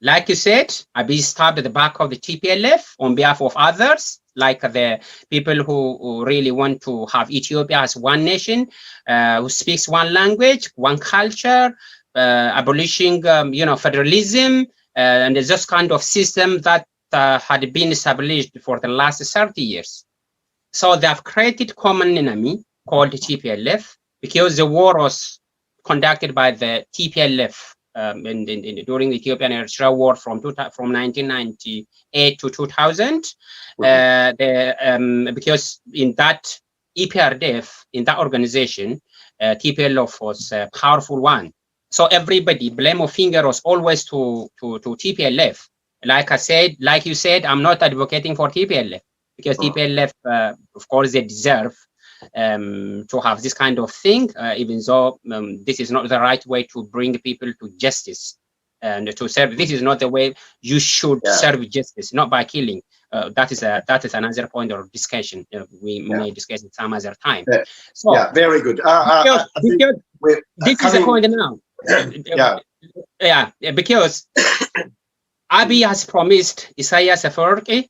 Like you said, Abiy stabbed at the back of the TPLF on behalf of others, like the people who really want to have Ethiopia as one nation, who speaks one language, one culture, abolishing, federalism, and this kind of system that had been established for the last 30 years. So they have created common enemy called TPLF, because the war was conducted by the TPLF during the Ethiopian Eritrea war from 1998 to 2000. Because in that EPRDF, in that organization, TPLF was a powerful one. So everybody blame of finger was always to TPLF. Like you said, I'm not advocating for TPLF, because TPLF, of course, they deserve to have this kind of thing, even though this is not the right way to bring people to justice and to serve. This is not the way you should serve justice, not by killing. That is another point of discussion. We may discuss it some other time. So, very good. Because this is the point now. Because Abiy has promised Isaias Afwerki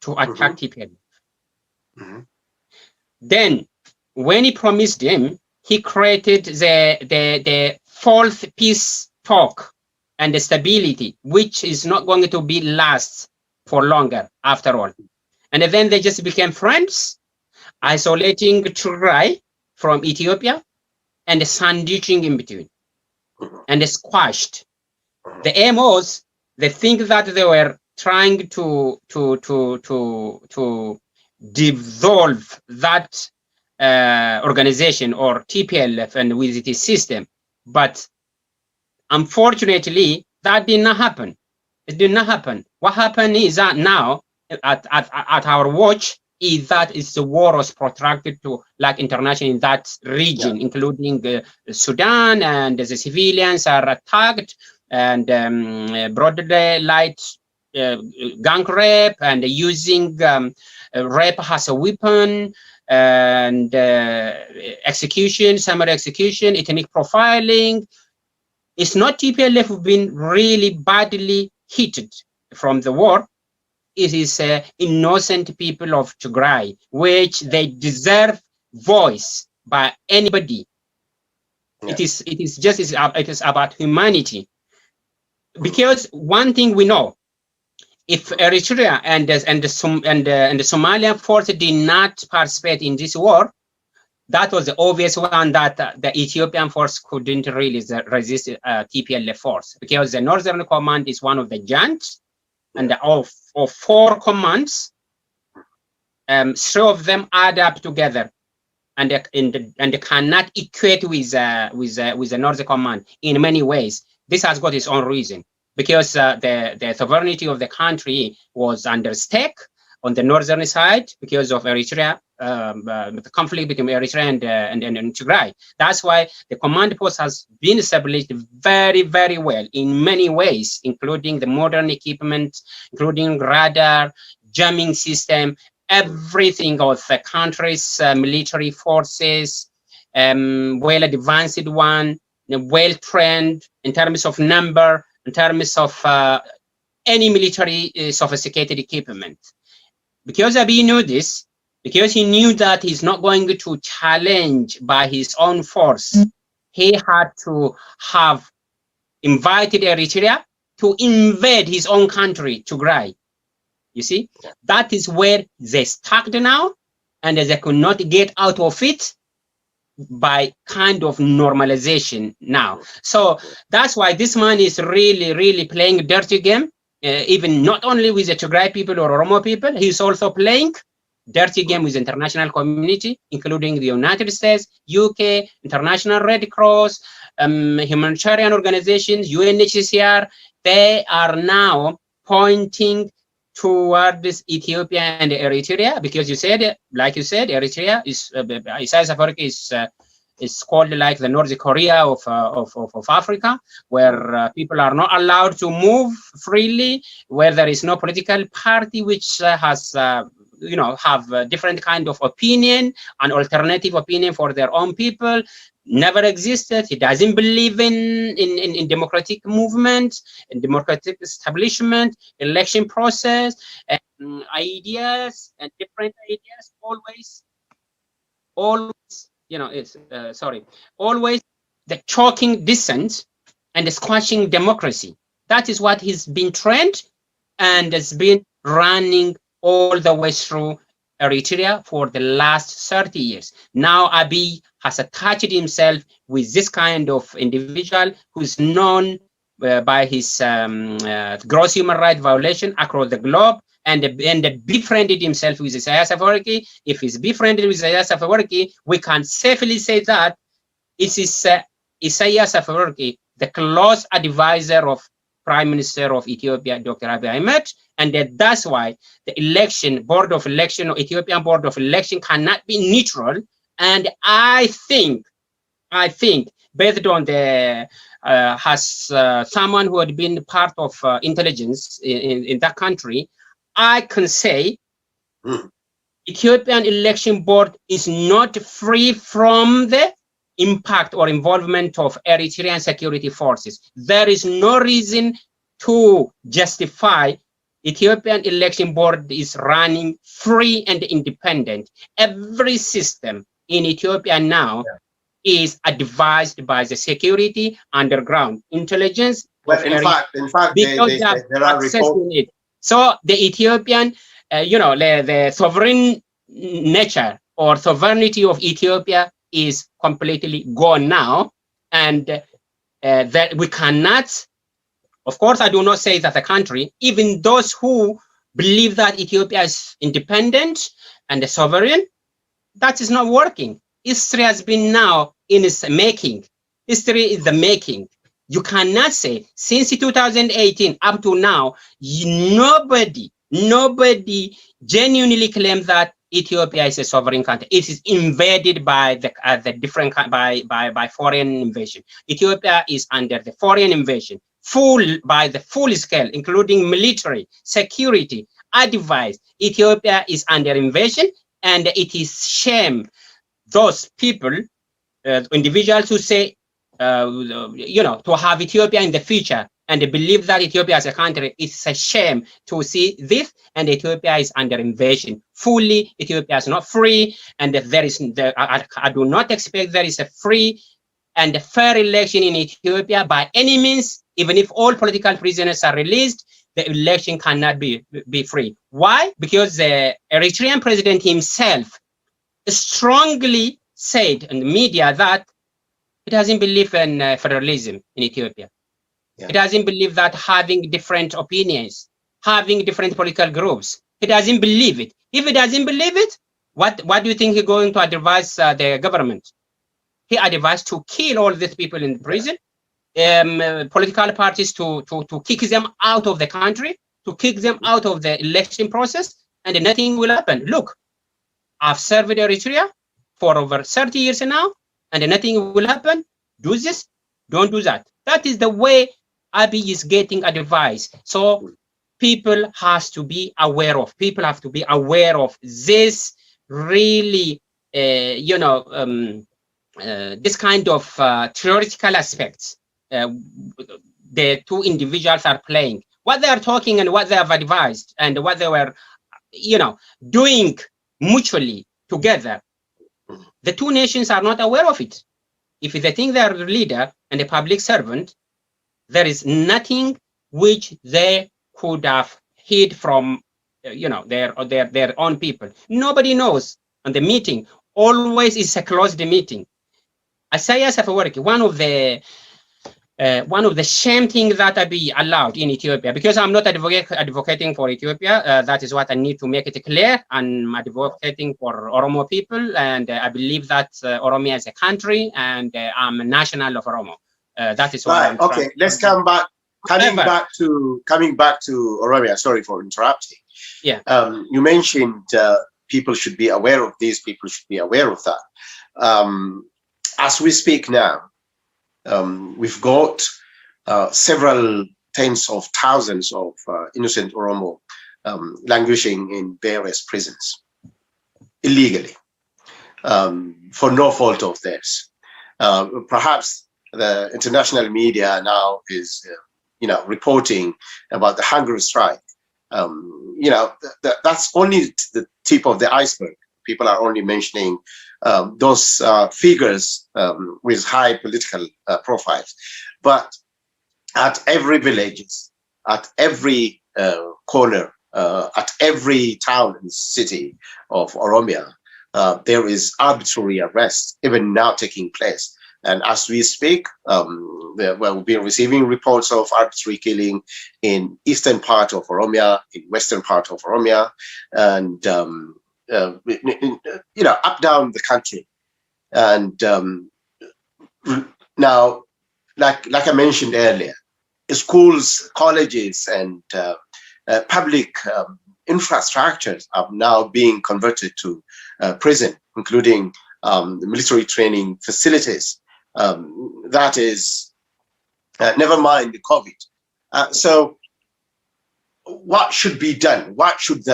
to attack TPLF. Then, when he promised him, he created the false peace talk and the stability, which is not going to be last for longer after all. And then they just became friends, isolating Tigray from Ethiopia and sandwiching in between, and squashed. The aim was, they think that they were trying to dissolve that organization or TPLF and with its system, but unfortunately that did not happen. It did not happen. What happened is that now at our watch is that the war was protracted to like international in that region, including Sudan, and the civilians are attacked, and broad daylight gang rape, and using rape as a weapon, and execution, summary execution, ethnic profiling. It's not TPLF who've been really badly hit from the war. It is innocent people of Tigray, which they deserve voice by anybody. It is about humanity. because one thing we know, if Eritrea and the Somalian force did not participate in this war, that was the obvious one that the Ethiopian force couldn't really resist TPLF force, because the Northern Command is one of the giants, and of 4 commands, 3 of them add up together, and they cannot equate with the Northern Command in many ways. This has got its own reason, because the sovereignty of the country was under stake on the northern side because of Eritrea, the conflict between Eritrea and Tigray. That's why the command post has been established very, very well in many ways, including the modern equipment, including radar, jamming system, everything of the country's military forces, well advanced one, well trained in terms of number, in terms of any military sophisticated equipment. Because Abiy knew this, because he knew that he's not going to challenge by his own force, he had to have invited Eritrea to invade his own country, Tigray. You see, that is where they stuck now, and they could not get out of it by kind of normalization now. So that's why this man is really, really playing a dirty game. Even not only with the Tigray people or Oromo people, he's also playing dirty game with the international community, including the United States, UK, International Red Cross, humanitarian organizations, UNHCR. They are now pointing towards Ethiopia and Eritrea, because you said, like you said, Eritrea is Isaias Afwerki is called like the North Korea of Africa, where people are not allowed to move freely, where there is no political party which has have a different kind of opinion, an alternative opinion for their own people. Never existed. He doesn't believe in democratic movement, in democratic establishment, election process, and ideas and different ideas. Always, always the choking dissent and the squashing democracy. That is what he's been trained and has been running all the way through Eritrea for the last 30 years. Now Abiy has attached himself with this kind of individual who's known by his gross human rights violation across the globe, and befriended himself with Isaias Afwerki. If he's befriended with Isaias Afwerki, we can safely say that it is Isaias Afwerki, the close advisor of Prime Minister of Ethiopia, Dr. Abiy Ahmed, and that's why the board of election, or Ethiopian board of election, cannot be neutral. And I think, based on the someone who had been part of intelligence in that country, I can say Ethiopian election board is not free from the impact or involvement of Eritrean security forces. There is no reason to justify Ethiopian election board is running free and independent. Every system in Ethiopia now is advised by the security underground intelligence. Well, in fact, there are reports. So the Ethiopian, the sovereign nature or sovereignty of Ethiopia is completely gone now, and that we cannot. Of course, I do not say that the country, even those who believe that Ethiopia is independent and sovereign, that is not working. History has been now in its making. History is the making. You cannot say since 2018 up to now, nobody genuinely claims that Ethiopia is a sovereign country. It is invaded by by foreign invasion. Ethiopia is under the foreign invasion, by the full scale, including military, security, advice. Ethiopia is under invasion, and it is shame those people, individuals who say, to have Ethiopia in the future and believe that Ethiopia as a country, it's a shame to see this, and Ethiopia is under invasion. Fully, Ethiopia is not free, and I do not expect there is a free and fair election in Ethiopia by any means Even if all political prisoners are released, the election cannot be free. Why? Because the Eritrean president himself strongly said in the media that it doesn't believe in federalism in Ethiopia. It doesn't believe that having different opinions, having different political groups, it doesn't believe it. If it doesn't believe it, what do you think he's going to advise the government? He advised to kill all these people in prison, political parties to kick them out of the country, to kick them out of the election process, and nothing will happen. Look, I've served Eritrea for over 30 years now, and nothing will happen. Do this, don't do that. That is the way Abiy is getting advice. So people has to be aware of. People have to be aware of this really, this kind of theoretical aspects the two individuals are playing. What they are talking and what they have advised and what they were, doing mutually together. The two nations are not aware of it. If they think they are the leader and a public servant, there is nothing which they could have hid from, their own people. Nobody knows. And the meeting always is a closed meeting. Isaias Afewerki, one of the shame things that Abiy allowed in Ethiopia, because I'm not advocating for Ethiopia, that is what I need to make it clear. I'm advocating for Oromo people, and I believe that Oromia is a country, and I'm a national of Oromo. That is why. Right. Okay. Let's come back. Coming back to Oromia. Sorry for interrupting. Yeah. You mentioned people should be aware of this. People should be aware of that. As we speak now, we've got several tens of thousands of innocent Oromo languishing in various prisons illegally for no fault of theirs. Perhaps the international media now is, reporting about the hunger strike. That's only the tip of the iceberg. People are only mentioning those figures with high political profiles. But at every village, at every corner, at every town and city of Oromia, there is arbitrary arrest, even now taking place. And as we speak, we'll be receiving reports of arbitrary killing in eastern part of Oromia, in western part of Oromia, and up down the country. And now, like I mentioned earlier, schools, colleges, and public infrastructures are now being converted to prison, including the military training facilities. That is, never mind the COVID. So what should be done? What should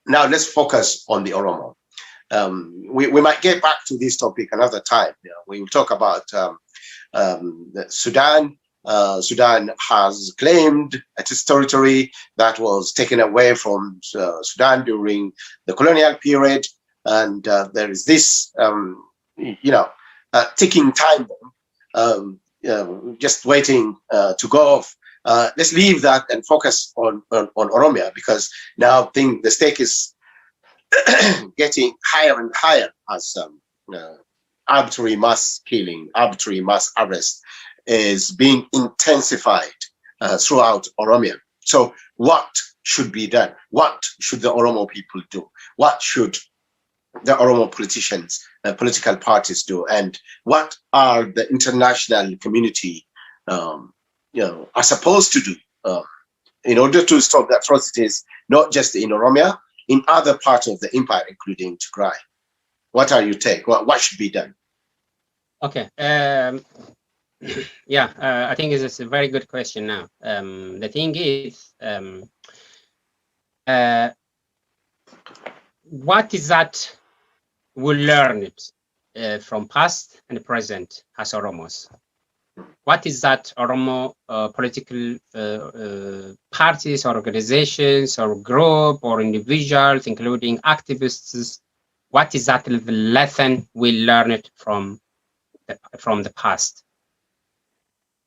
now let's focus on the Oromo. We might get back to this topic another time. We will talk about Sudan. Sudan has claimed its territory that was taken away from Sudan during the colonial period. And there is this, ticking time bomb, just waiting to go off. Let's leave that and focus on Oromia, because now the stake is getting higher and higher as arbitrary mass killing, arbitrary mass arrest is being intensified throughout Oromia. So what should be done? What should the Oromo people do? What should the Oromo politicians, political parties do? And what are the international community are supposed to do in order to stop the atrocities, not just in Oromia, in other parts of the empire, including Tigray? What are your take? What should be done? Okay. I think it's a very good question now. The thing is, what is that we learned from past and present as Oromos? What is that Oromo political parties, or organizations, or group, or individuals, including activists? What is that the lesson we learned from the past?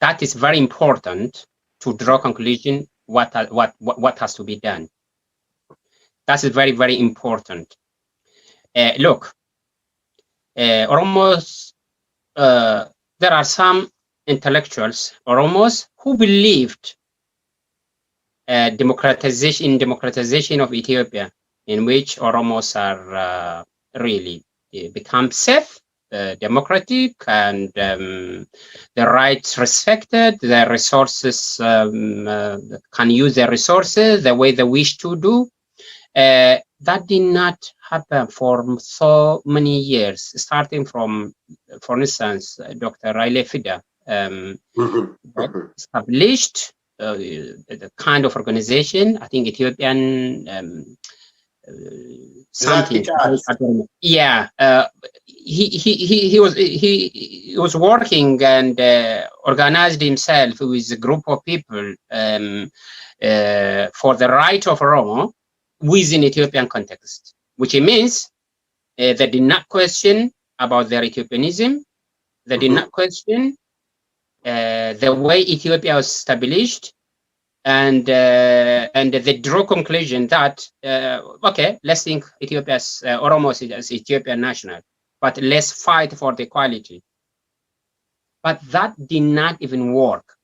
that is very important to draw conclusion what has to be done. That is very, very important. Look, almost there are some intellectuals Oromos who believed democratization of Ethiopia, in which Oromos are really become safe, democratic, and the rights respected, their resources can use their resources the way they wish to do. That did not happen for so many years, starting from, for instance, Dr. Riley Fida established the kind of organization, I think Ethiopian something. Yeah, he was working and organized himself with a group of people for the right of Oromo within Ethiopian context, which means they did not question about their Ethiopianism. They did not question the way Ethiopia was established, and they draw conclusion that okay, let's think Ethiopia's Oromos as Ethiopian national, but let's fight for the equality. But that did not even work,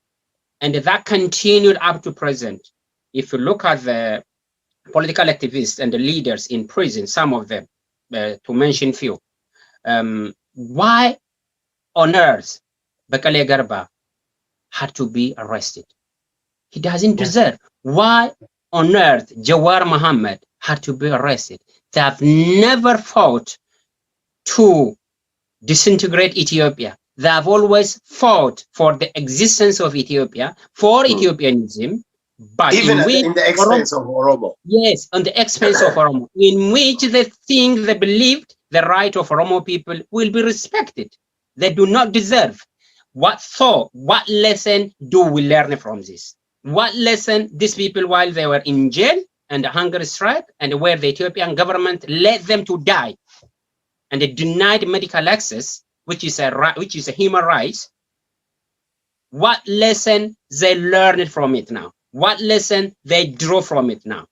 and that continued up to present. If you look at the political activists and the leaders in prison, some of them, to mention few, why on earth Bekele Garba had to be arrested? He doesn't deserve. Why on earth Jawar Mohammed had to be arrested? They have never fought to disintegrate Ethiopia. They have always fought for the existence of Ethiopia, for Ethiopianism, but even in the expense of Oromo. Yes, on the expense of Oromo, in which they believed the right of Oromo people will be respected. They do not deserve. What lesson do we learn from this? What lesson these people, while they were in jail and a hunger strike, and where the Ethiopian government let them to die, and they denied medical access, which is a human right? What lesson they learned from it now? What lesson they draw from it now?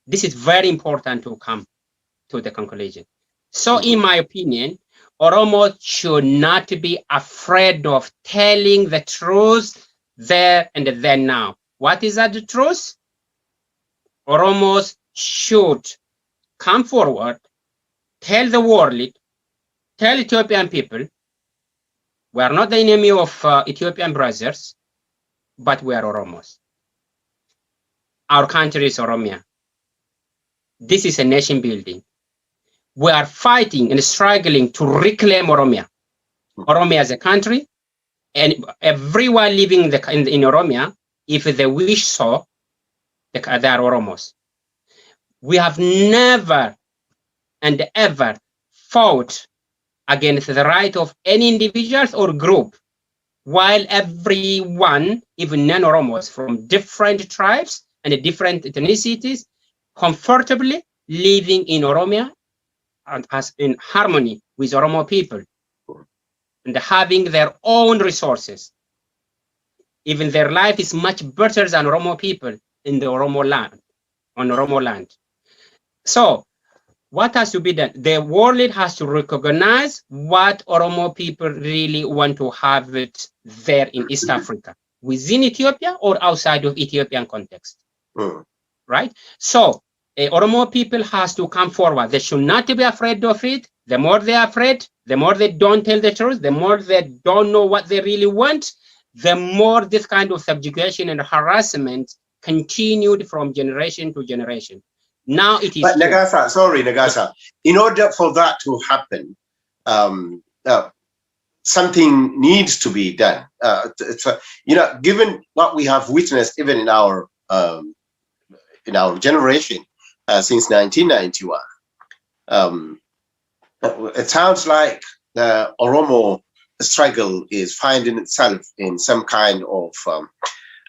This is very important to come to the conclusion. So, in my opinion, Oromo should not be afraid of telling the truth there and then now. What is that the truth? Oromos should come forward, tell the world, tell Ethiopian people, we are not the enemy of Ethiopian brothers, but we are Oromos. Our country is Oromia. This is a nation building. We are fighting and struggling to reclaim Oromia. Oromia as a country, and everyone living in Oromia, if they wish so, they are Oromos. We have never and ever fought against the right of any individuals or group, while everyone, even non-Oromos from different tribes and different ethnicities, comfortably living in Oromia and as in harmony with Oromo people, and having their own resources. Even their life is much better than Oromo people in the Oromo land, on Oromo land. So what has to be done? The world has to recognize what Oromo people really want to have it there in East Africa, within Ethiopia or outside of Ethiopian context, right? So Oromo people has to come forward. They should not be afraid of it. The more they are afraid, the more they don't tell the truth, the more they don't know what they really want, the more this kind of subjugation and harassment continued from generation to generation. Now it is. But Nagasa, sorry, Nagasa, in order for that to happen, something needs to be done. Given what we have witnessed even in our generation since 1991, it sounds like the Oromo struggle is finding itself in some kind of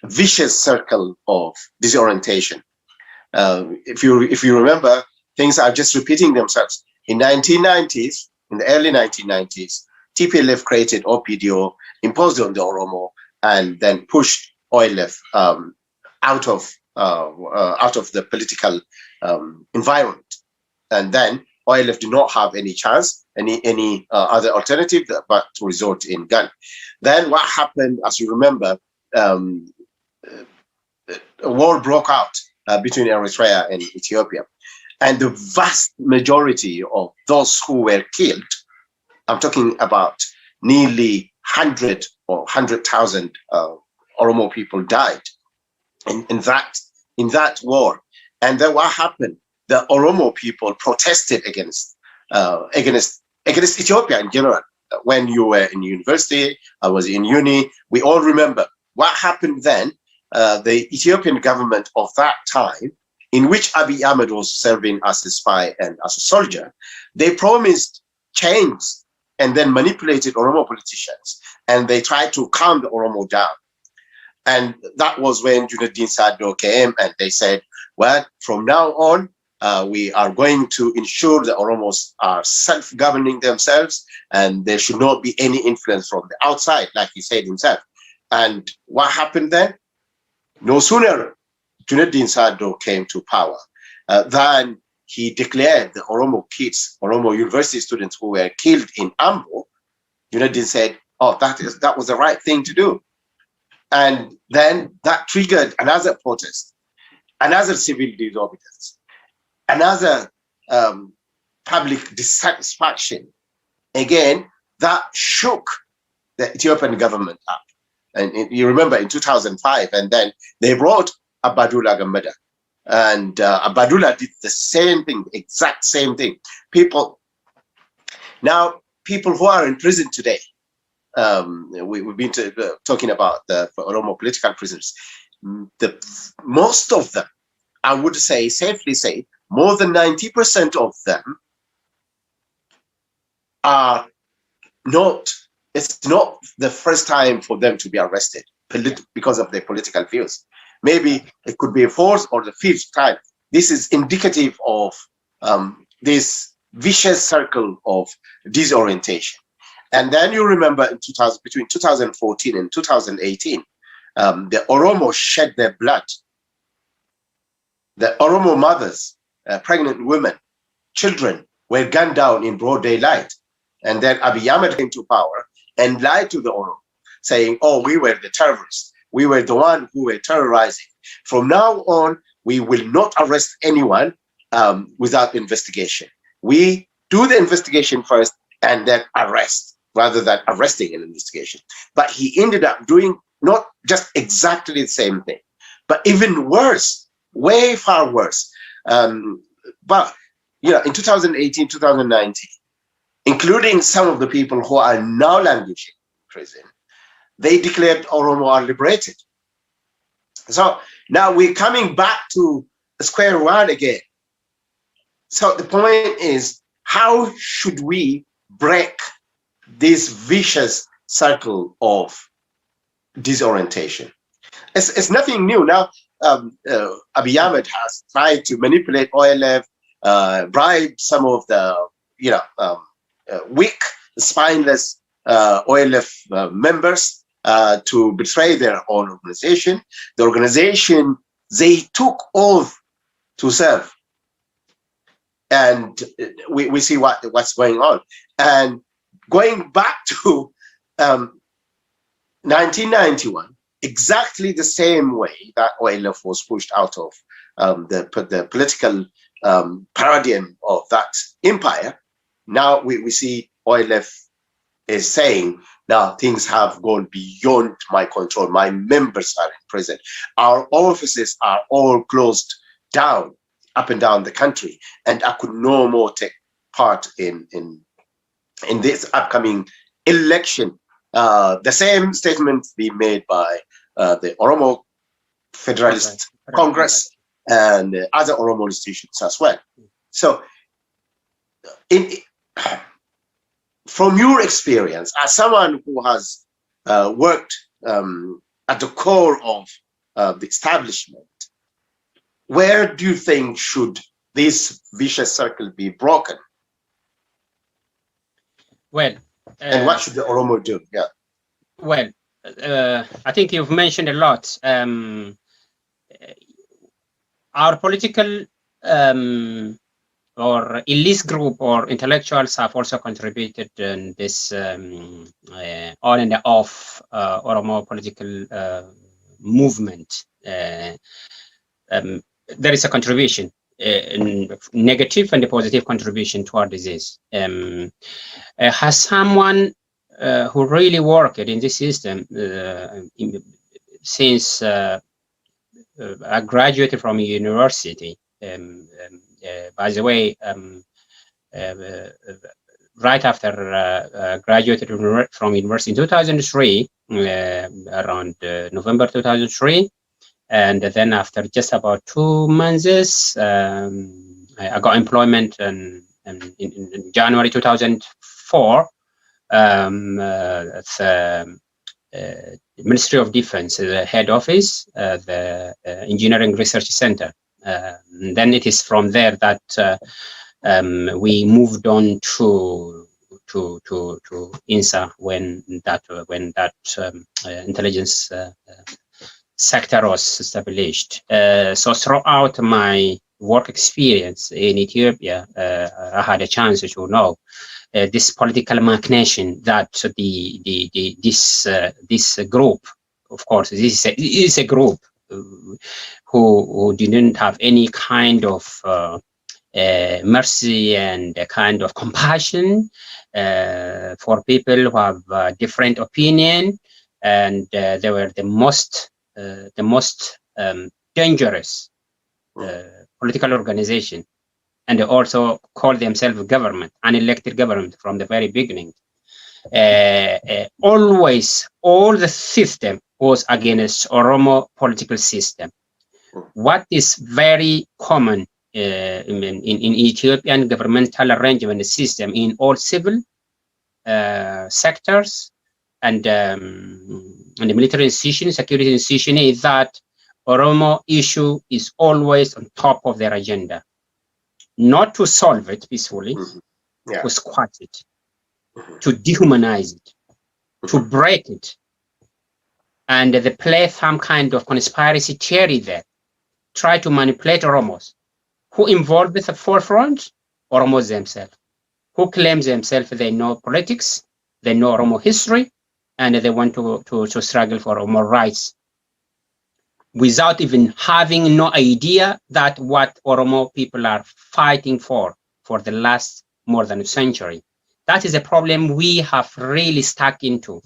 vicious circle of disorientation. If you remember, things are just repeating themselves. In the early 1990s, TPLF created OPDO, imposed on the Oromo, and then pushed OLF out of the political environment. And then OLF did not have any chance, any other alternative but to resort in gun. Then what happened, as you remember, a war broke out between Eritrea and Ethiopia. And the vast majority of those who were killed, I'm talking about nearly 100 or 100,000 Oromo people died in that war. And then what happened? The Oromo people protested against Ethiopia in general. When you were in university, I was in uni, we all remember what happened then. The Ethiopian government of that time, in which Abiy Ahmed was serving as a spy and as a soldier, they promised change and then manipulated Oromo politicians, and they tried to calm the Oromo down. And that was when Junaddin Sado came and they said, well, from now on, we are going to ensure the Oromos are self-governing themselves and there should not be any influence from the outside, like he said himself. And what happened then? No sooner Junaddin Sado came to power than he declared the Oromo kids, Oromo university students who were killed in Ambo. Junaddin said, oh, that was the right thing to do. And then that triggered another protest, another civil disobedience, another public dissatisfaction. Again, that shook the Ethiopian government up. And you remember in 2005, and then they brought Abadullah Gambada. And Abadullah did the same thing, the exact same thing. People who are in prison today, we've been talking about the Oromo political prisoners. Most of them, I would say, safely say, more than 90% of them are not, it's not the first time for them to be arrested because of their political views. Maybe it could be a fourth or the fifth time. This is indicative of this vicious circle of disorientation. And then you remember in between 2014 and 2018, the Oromo shed their blood. The Oromo mothers, pregnant women, children were gunned down in broad daylight. And then Abiy Ahmed came to power and lied to the Oromo, saying, oh, we were the terrorists. We were the one who were terrorizing. From now on, we will not arrest anyone without investigation. We do the investigation first and then arrest, rather than arresting an investigation. But he ended up doing not just exactly the same thing, but even worse, way far worse. But you know, in 2018, 2019, including some of the people who are now languishing in prison, they declared Oromo are liberated. So now we're coming back to square one again. So the point is, how should we break this vicious cycle of disorientation? It's nothing new. Now, Abiy Ahmed has tried to manipulate OLF, bribe some of the weak, spineless OLF members to betray their own organization. The organization they took oath to serve, and we see what's going on. And going back to 1991, exactly the same way that OLF was pushed out of the political paradigm of that empire. Now we see OLF is saying, now things have gone beyond my control. My members are in prison. Our offices are all closed down up and down the country, and I could no more take part in this upcoming election. The same statements be made by the Oromo Federalist Congress and other Oromo institutions as well. So, from your experience, as someone who has worked at the core of the establishment, where do you think should this vicious circle be broken? Well, And what should the Oromo do? Yeah. Well, I think you've mentioned a lot. Our political or elite group or intellectuals have also contributed in this on and off Oromo political movement. There is a contribution, negative and a positive contribution toward this. Has someone who really worked in this system since I graduated from a university. By the way, right after graduated from university in 2003, around November 2003, and then after just about 2 months, I got employment in January 2004 at Ministry of Defense, the head office, the Engineering Research Center. Then it is from there that we moved on to INSA when that intelligence sector was established. So throughout my work experience in Ethiopia, I had a chance to know this political machination that this group, of course, this is a group who didn't have any kind of mercy and a kind of compassion for people who have different opinion, and they were the most dangerous political organization, and they also called themselves government, an elected government from the very beginning. Always, all the system was against Oromo political system. What is very common in Ethiopian governmental arrangement system in all civil sectors and the military institution, security institution, is that Oromo issue is always on top of their agenda. Not to solve it peacefully, to squash it, to dehumanize it, to break it, and they play some kind of conspiracy theory there, try to manipulate Oromos. Who involved with the forefront? Oromos themselves, who claims themselves they know politics, they know Oromo history, and they want to struggle for Oromo rights, without even having no idea that what Oromo people are fighting for the last more than a century. That is a problem we have really stuck into.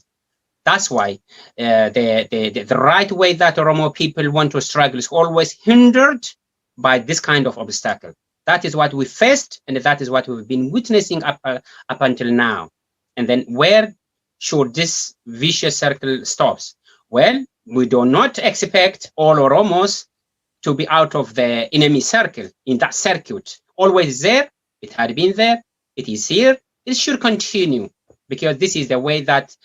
That's why the right way that Oromo people want to struggle is always hindered by this kind of obstacle. That is what we faced, and that is what we've been witnessing up until now. And then where should this vicious circle stops? Well, we do not expect all Oromos to be out of the enemy circle, in that circuit. Always there, it had been there, it is here, it should continue, because this is the way that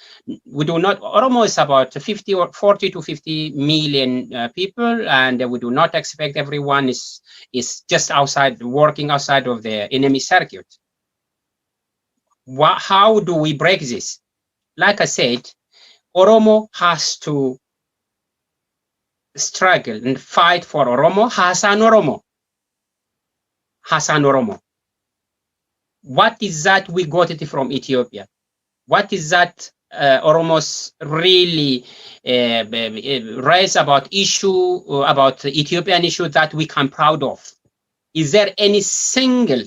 we do not, Oromo is about 40 to 50 million people, and we do not expect everyone is just outside, working outside of the enemy circuit. How do we break this? Like I said, Oromo has to struggle and fight for Oromo, Hasan Oromo. Hasan Oromo. What is that we got it from Ethiopia? What is that Oromos really raise about issue, about the Ethiopian issue that we can proud of? Is there any single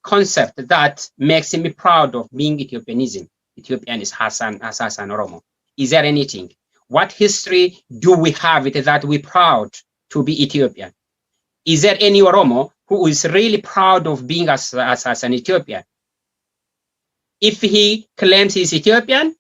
concept that makes me proud of being Ethiopianism? Ethiopian is Hasan Oromo. Is there anything? What history do we have it that we proud to be Ethiopian? Is there any Oromo who is really proud of being as an Ethiopian? If he claims he's Ethiopian,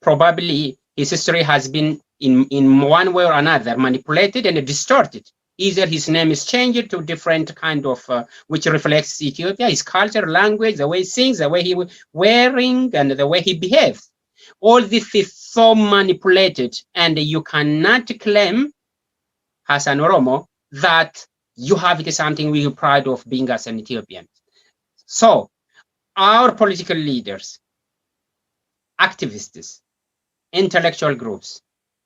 probably his history has been in one way or another manipulated and distorted. Either his name is changed to different kind of, which reflects Ethiopia, his culture, language, the way he sings, the way he wearing, and the way he behaves. All this is so manipulated, and you cannot claim as an Oromo that you have it something we're proud of being as an Ethiopian. So our political leaders, activists, intellectual groups,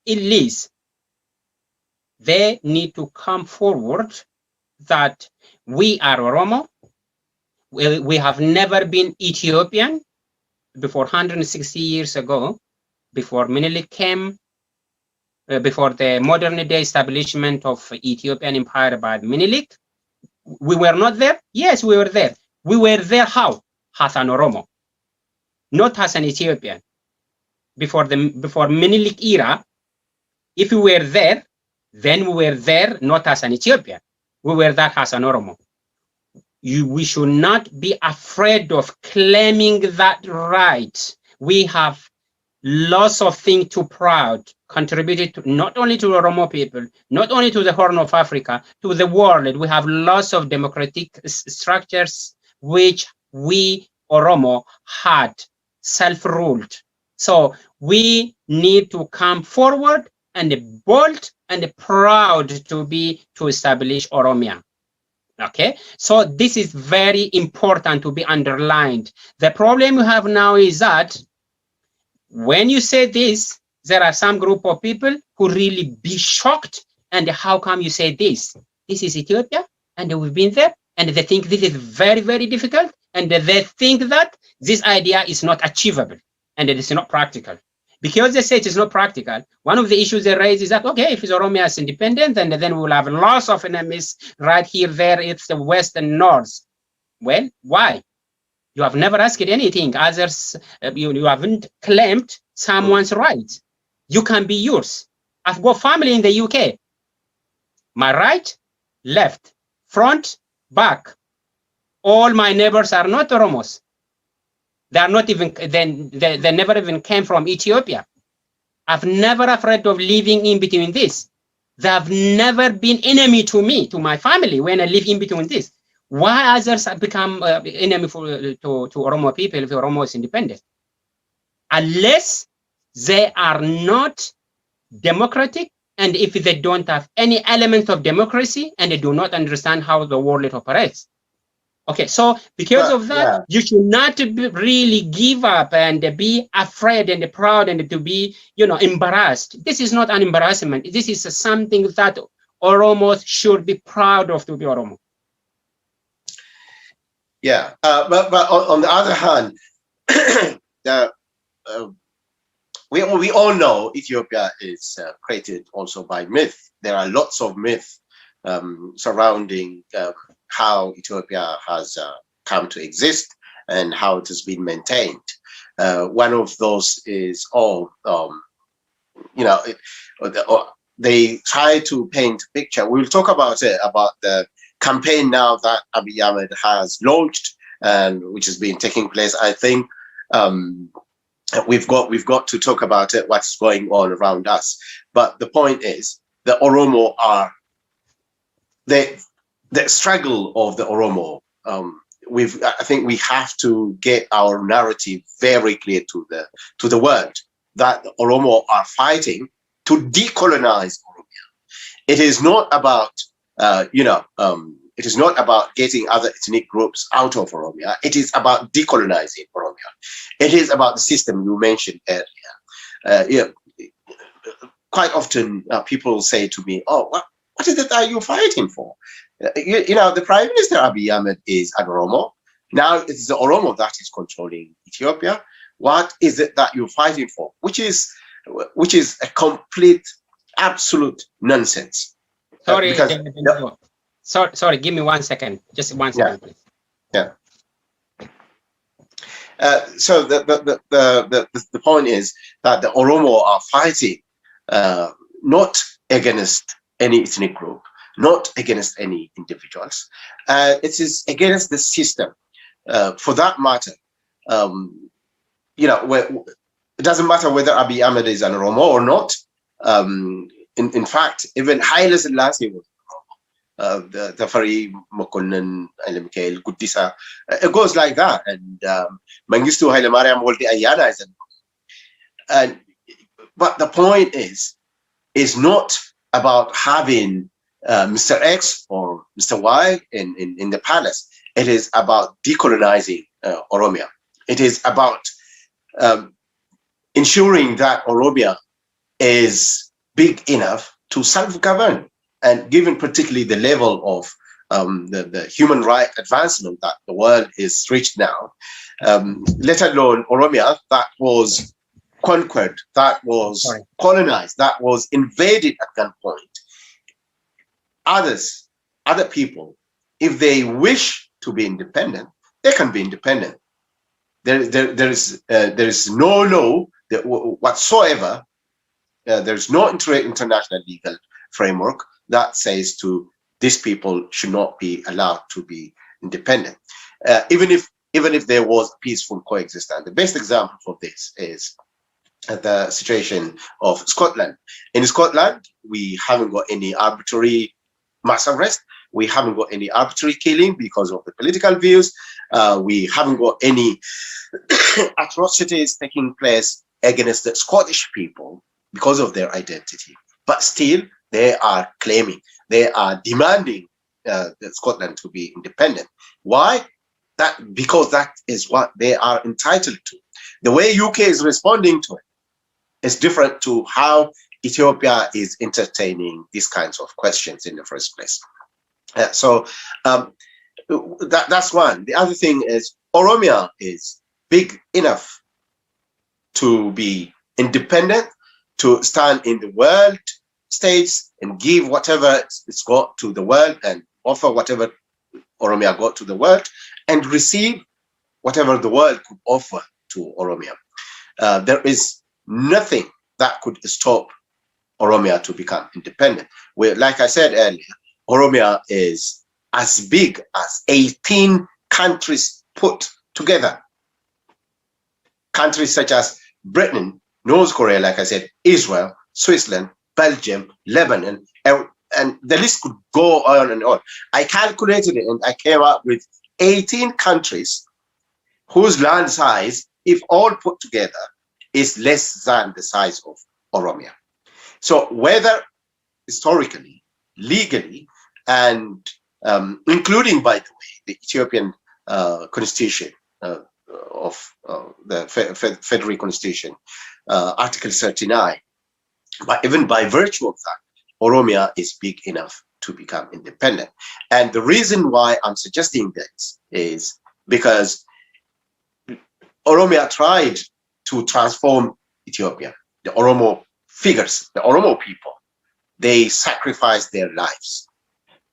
elites, they need to come forward that we are Oromo. We have never been Ethiopian before 160 years ago, before Menelik came, before the modern day establishment of Ethiopian empire by Menelik. We were not there? Yes, we were there. We were there how? As an Oromo, not as an Ethiopian. Before Menelik era, if we were there, then we were there not as an Ethiopian. We were there as an Oromo. We should not be afraid of claiming that right. We have lots of things to proud, contributed to, not only to Oromo people, not only to the Horn of Africa, to the world. We have lots of democratic structures which we Oromo had self-ruled. So we need to come forward and bold and proud to establish Oromia. Okay, so this is very important to be underlined. The problem we have now is that when you say this, there are some group of people who really be shocked. And how come you say this? This is Ethiopia, and we've been there, and they think this is very, very difficult, and they think that this idea is not achievable, and it is not practical. Because they say it is not practical, one of the issues they raise is that, okay, if Oromia is independent, then we will have lots of enemies right here, there, it's the west and north. Well, why? You have never asked anything. Others, you haven't claimed someone's rights. You can be yours. I've got family in the UK. My right, left, front, back. All my neighbors are not Oromos. They are not even, they never even came from Ethiopia. I've never afraid of living in between this. They have never been enemy to me, to my family, when I live in between this. Why others have become enemy to Oromo people if Oromo is independent? Unless they are not democratic, and if they don't have any element of democracy, and they do not understand how the world operates. Okay, so because of that, you should not really give up and be afraid and proud and to be, embarrassed. This is not an embarrassment. This is something that Oromos should be proud of to be Oromo. Yeah, but on the other hand, we all know Ethiopia is created also by myth. There are lots of myths surrounding how Ethiopia has come to exist and how it has been maintained. One of those is they try to paint a picture. We'll talk about it, about the campaign now that Abiy Ahmed has launched and which has been taking place. I think we've got to talk about it, what's going on around us. But the point is, the Oromo are the struggle of the Oromo. I think we have to get our narrative very clear to the world that the Oromo are fighting to decolonize Oromia. It is not about it is not about getting other ethnic groups out of Oromia. It is about decolonizing Oromia. It is about the system you mentioned earlier. Quite often people say to me, "Oh, what is it that you're fighting for?" The Prime Minister Abiy Ahmed is an Oromo. Now it's the Oromo that is controlling Ethiopia. What is it that you're fighting for? Which is a complete, absolute nonsense. Sorry, sorry. Give me 1 second. Just 1 second, please. Yeah. So the point is that the Oromo are fighting not against any ethnic group, not against any individuals. It is against the system. For that matter, it doesn't matter whether Abiy Ahmed is an Oromo or not. In fact, even Haile Selassie was the Tafari Mokonnon, Haile Mikhail Guddisa. It goes like that. And Mengistu Haile Mariam Wolde Ayana is an Oromo. But the point is not about having Mr. X or Mr. Y in the palace. It is about decolonizing Oromia. It is about ensuring that Oromia is big enough to self-govern, and given particularly the level of the human right advancement that the world is reached now, let alone Oromia that was conquered, that was colonized, that was invaded at gunpoint. Other people, if they wish to be independent, they can be independent. There is no law that whatsoever. There's no international legal framework that says to these people should not be allowed to be independent, even if there was peaceful coexistence. The best example for this is the situation of Scotland. In Scotland, we haven't got any arbitrary mass arrest. We haven't got any arbitrary killing because of the political views. We haven't got any atrocities taking place against the Scottish people because of their identity. But still, they are claiming, they are demanding Scotland to be independent. Why? Because that is what they are entitled to. The way UK is responding to it is different to how Ethiopia is entertaining these kinds of questions in the first place. So that's one. The other thing is Oromia is big enough to be independent, to stand in the world stage and give whatever it's got to the world and offer whatever Oromia got to the world and receive whatever the world could offer to Oromia. There is nothing that could stop Oromia to become independent. Like I said earlier, Oromia is as big as 18 countries put together. Countries such as Britain, North Korea, like I said, Israel, Switzerland, Belgium, Lebanon, and the list could go on and on. I calculated it and I came up with 18 countries whose land size, if all put together, is less than the size of Oromia. So whether historically, legally, and including, by the way, the Ethiopian constitution of the Federal Constitution, Article 39, but even by virtue of that, Oromia is big enough to become independent. And the reason why I'm suggesting this is because Oromia tried to transform Ethiopia. The Oromo figures, the Oromo people, they sacrificed their lives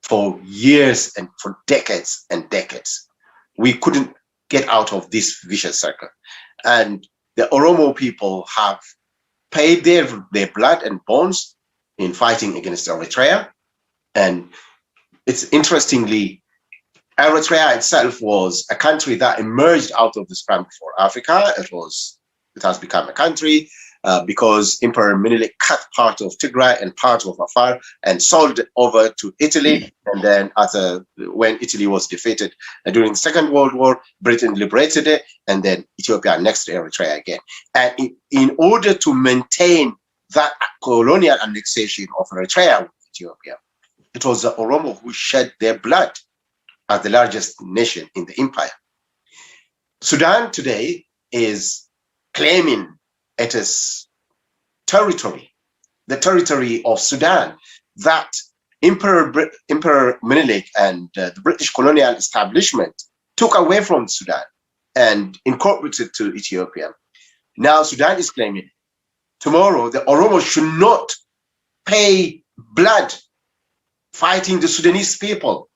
for years and for decades and decades. We couldn't get out of this vicious circle. And the Oromo people have paid their blood and bones in fighting against Eritrea. And it's interestingly, Eritrea itself was a country that emerged out of the scramble for Africa. It has become a country because Emperor Menelik cut part of Tigray and part of Afar and sold it over to Italy. And then when Italy was defeated during the Second World War, Britain liberated it, and then Ethiopia annexed Eritrea again. And in order to maintain that colonial annexation of Eritrea with Ethiopia, it was the Oromo who shed their blood as the largest nation in the empire. Sudan today is claiming it is territory, the territory of Sudan, that Emperor Menelik and the British colonial establishment took away from Sudan and incorporated to Ethiopia. Now Sudan is claiming tomorrow the Oromo should not pay blood fighting the Sudanese people.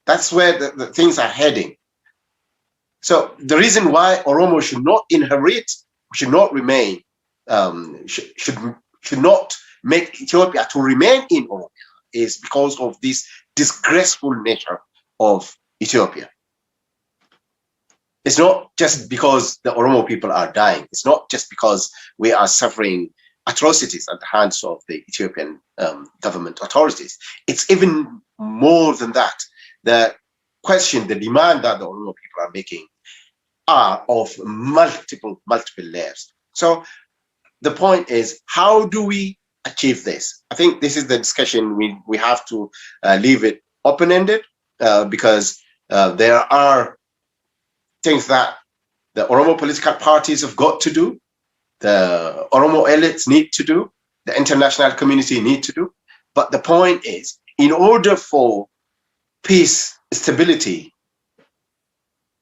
That's where the things are heading. So the reason why Oromo should not inherit, should not remain, should not make Ethiopia to remain in Oromia is because of this disgraceful nature of Ethiopia. It's not just because the Oromo people are dying. It's not just because we are suffering atrocities at the hands of the Ethiopian government authorities. It's even more than that. The question, the demand that the Oromo people are making are of multiple layers. So the point is, how do we achieve this? I think this is the discussion we have to leave it open-ended because there are things that the Oromo political parties have got to do, the Oromo elites need to do, the international community need to do. But the point is, in order for peace, stability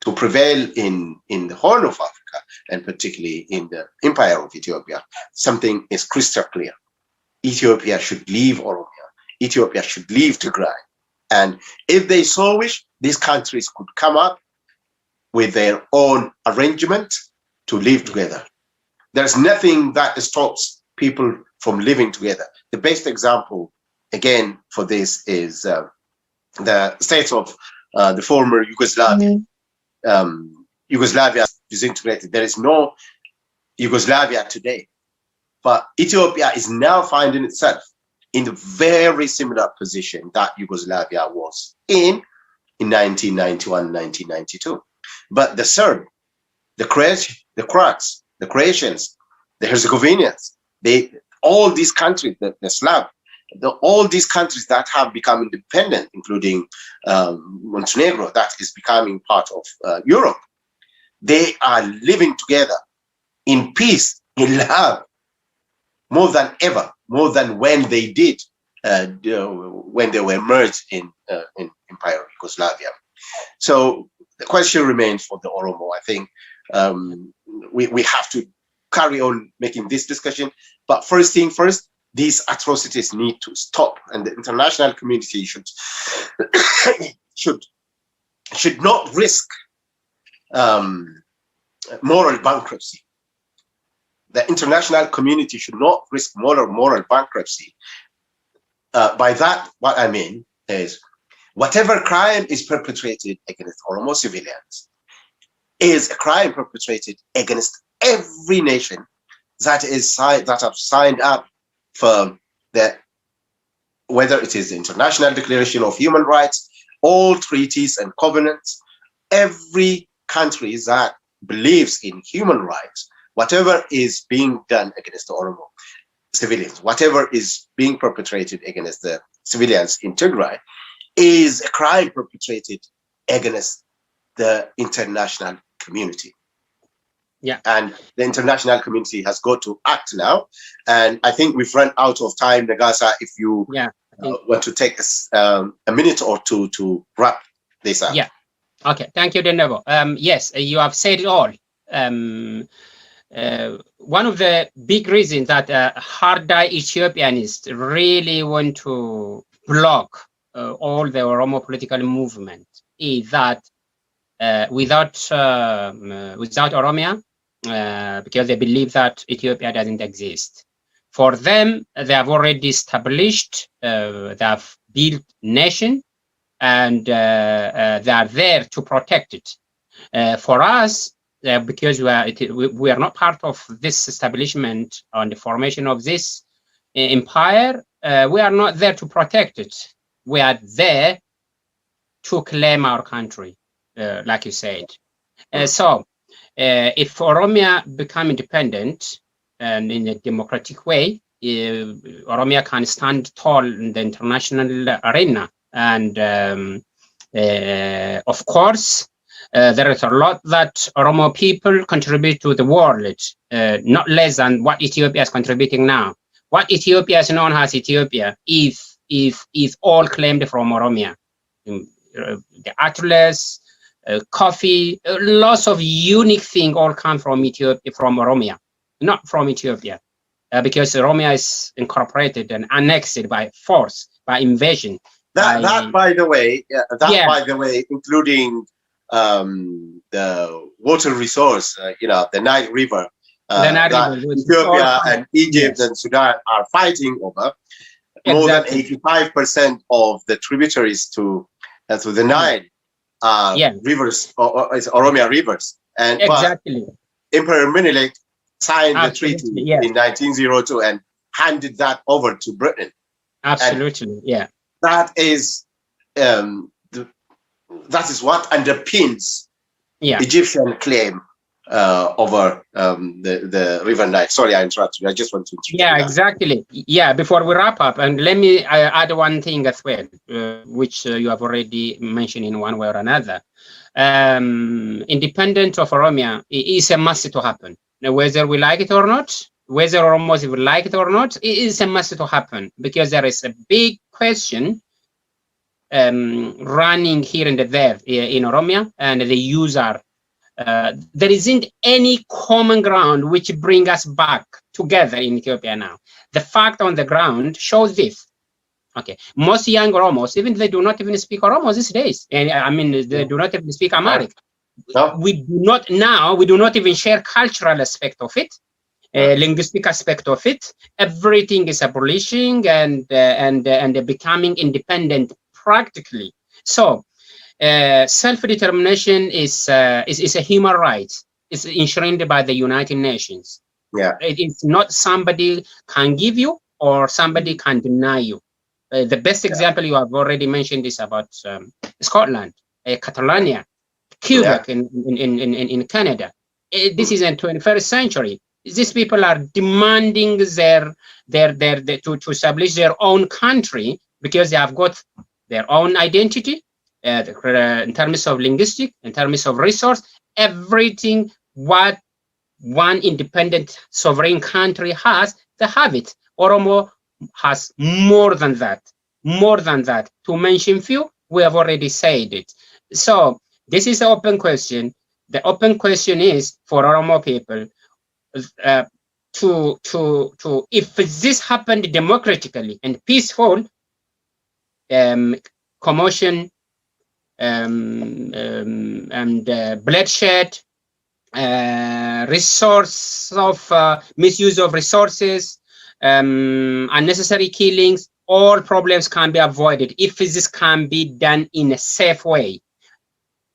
to prevail in the Horn of Africa, and particularly in the Empire of Ethiopia, something is crystal clear. Ethiopia should leave Oromia. Ethiopia should leave Tigray. And if they so wish, these countries could come up with their own arrangement to live together. There's nothing that stops people from living together. The best example, again, for this is the states of the former Yugoslavia. Yugoslavia disintegrated. There is no Yugoslavia today. But Ethiopia is now finding itself in a very similar position that Yugoslavia was in 1991, 1992. But the Serb, the Croats, the Croatians, the Herzegovinians, all these countries, the Slav, all these countries that have become independent, including Montenegro, that is becoming part of Europe, they are living together in peace, in love, more than ever, more than when they did, when they were merged in Empire of Yugoslavia. So the question remains for the Oromo. I think we have to carry on making this discussion. But first thing first, these atrocities need to stop, and the international community should not risk moral bankruptcy. The international community should not risk moral bankruptcy. By that, what I mean is, whatever crime is perpetrated against Oromo civilians is a crime perpetrated against every nation that have signed up for the, whether it is the International Declaration of Human Rights, all treaties and covenants, every country that believes in human rights, whatever is being done against the Oromo civilians, whatever is being perpetrated against the civilians in Tigray, is a crime perpetrated against the international community. Yeah. And the international community has got to act now. And I think we've run out of time, Nagasa, if you want to take a minute or two to wrap this up. Yeah. Okay. Thank you, Denebo. Yes, you have said it all. One of the big reasons that hard-die Ethiopians really want to block all the Oromo political movement is that without Oromia, because they believe that Ethiopia doesn't exist. For them, they have already established, they have built nation, and they are there to protect it. For us, because we are not part of this establishment on the formation of this empire, we are not there to protect it. We are there to claim our country, like you said. So if Oromia become independent and in a democratic way, Oromia can stand tall in the international arena. And of course, there is a lot that Oromo people contribute to the world, not less than what Ethiopia is contributing now. What Ethiopia is known as Ethiopia is all claimed from Oromia. The atlas, coffee, lots of unique things all come from Ethiopia, from Oromia, not from Ethiopia, because Oromia is incorporated and annexed by force, by invasion. That by the way, including the water resource, the Nile River, that Ethiopia and Egypt and Sudan are fighting over. More than 85% of the tributaries to the Nile are rivers, or Oromia rivers. And exactly. Emperor Menelik signed the treaty in 1902 and handed that over to Britain. Absolutely, and that is what underpins Egyptian claim over the River Nile. Sorry, I interrupted you. I just want to. Exactly. Yeah, before we wrap up, and let me add one thing as well, which you have already mentioned in one way or another. independent of Oromia is a must to happen. Now, whether we like it or not, whether Oromos will like it or not, it is a must to happen, because there is a big question running here and there in Oromia, and the user. There isn't any common ground which bring us back together in Ethiopia now. The fact on the ground shows this. Okay, most young Oromos, even they do not even speak Oromo these days. And I mean, they do not even speak Amharic. No. We do not even share cultural aspect of it, linguistic aspect of it. Everything is abolishing and becoming independent practically. So self-determination is a human right. It's enshrined by the United Nations. Yeah. It is not somebody can give you or somebody can deny you. The best example you have already mentioned is about Scotland, Catalonia, Quebec in Canada. This is in 21st century. These people are demanding to establish their own country because they have got their own identity in terms of linguistic, in terms of resource, everything what one independent sovereign country has, they have it. Oromo has more than that. More than that. To mention few, we have already said it. So this is an open question. The open question is for Oromo people to if this happened democratically and peaceful, commotion and bloodshed, misuse of resources, unnecessary killings, all problems can be avoided if this can be done in a safe way.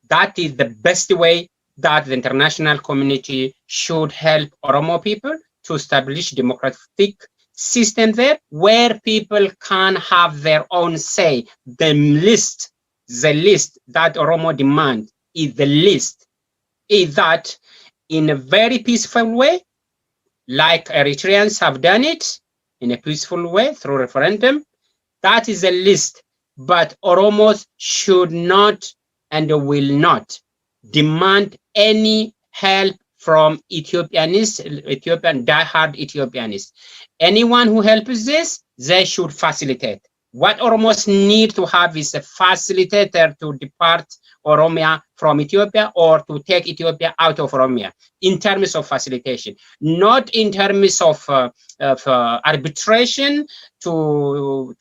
That is the best way that the international community should help Oromo people to establish democratic system there where people can have their own say. The list that Oromo demand is that in a very peaceful way, like Eritreans have done it in a peaceful way through referendum. That is a list, but Oromos should not and will not demand any help from diehard Ethiopianists. Anyone who helps this, they should facilitate. What Oromos need to have is a facilitator to depart Oromia from Ethiopia or to take Ethiopia out of Oromia in terms of facilitation, not in terms of arbitration to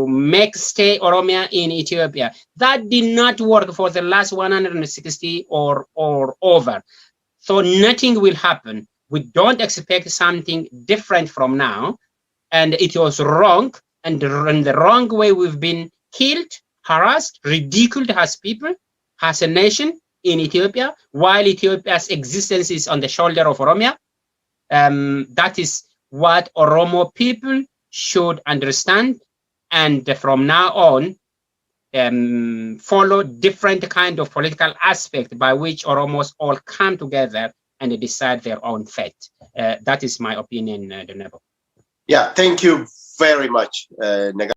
make stay Oromia in Ethiopia. That did not work for the last 160 or over. So nothing will happen. We don't expect something different from now. And it was wrong. And in the wrong way, we've been killed, harassed, ridiculed as people, as a nation in Ethiopia, while Ethiopia's existence is on the shoulder of Oromia. That is what Oromo people should understand. And from now on, follow different kind of political aspect by which Oromos all come together and decide their own fate. That is my opinion, Donebo. Yeah, thank you very much, Naga.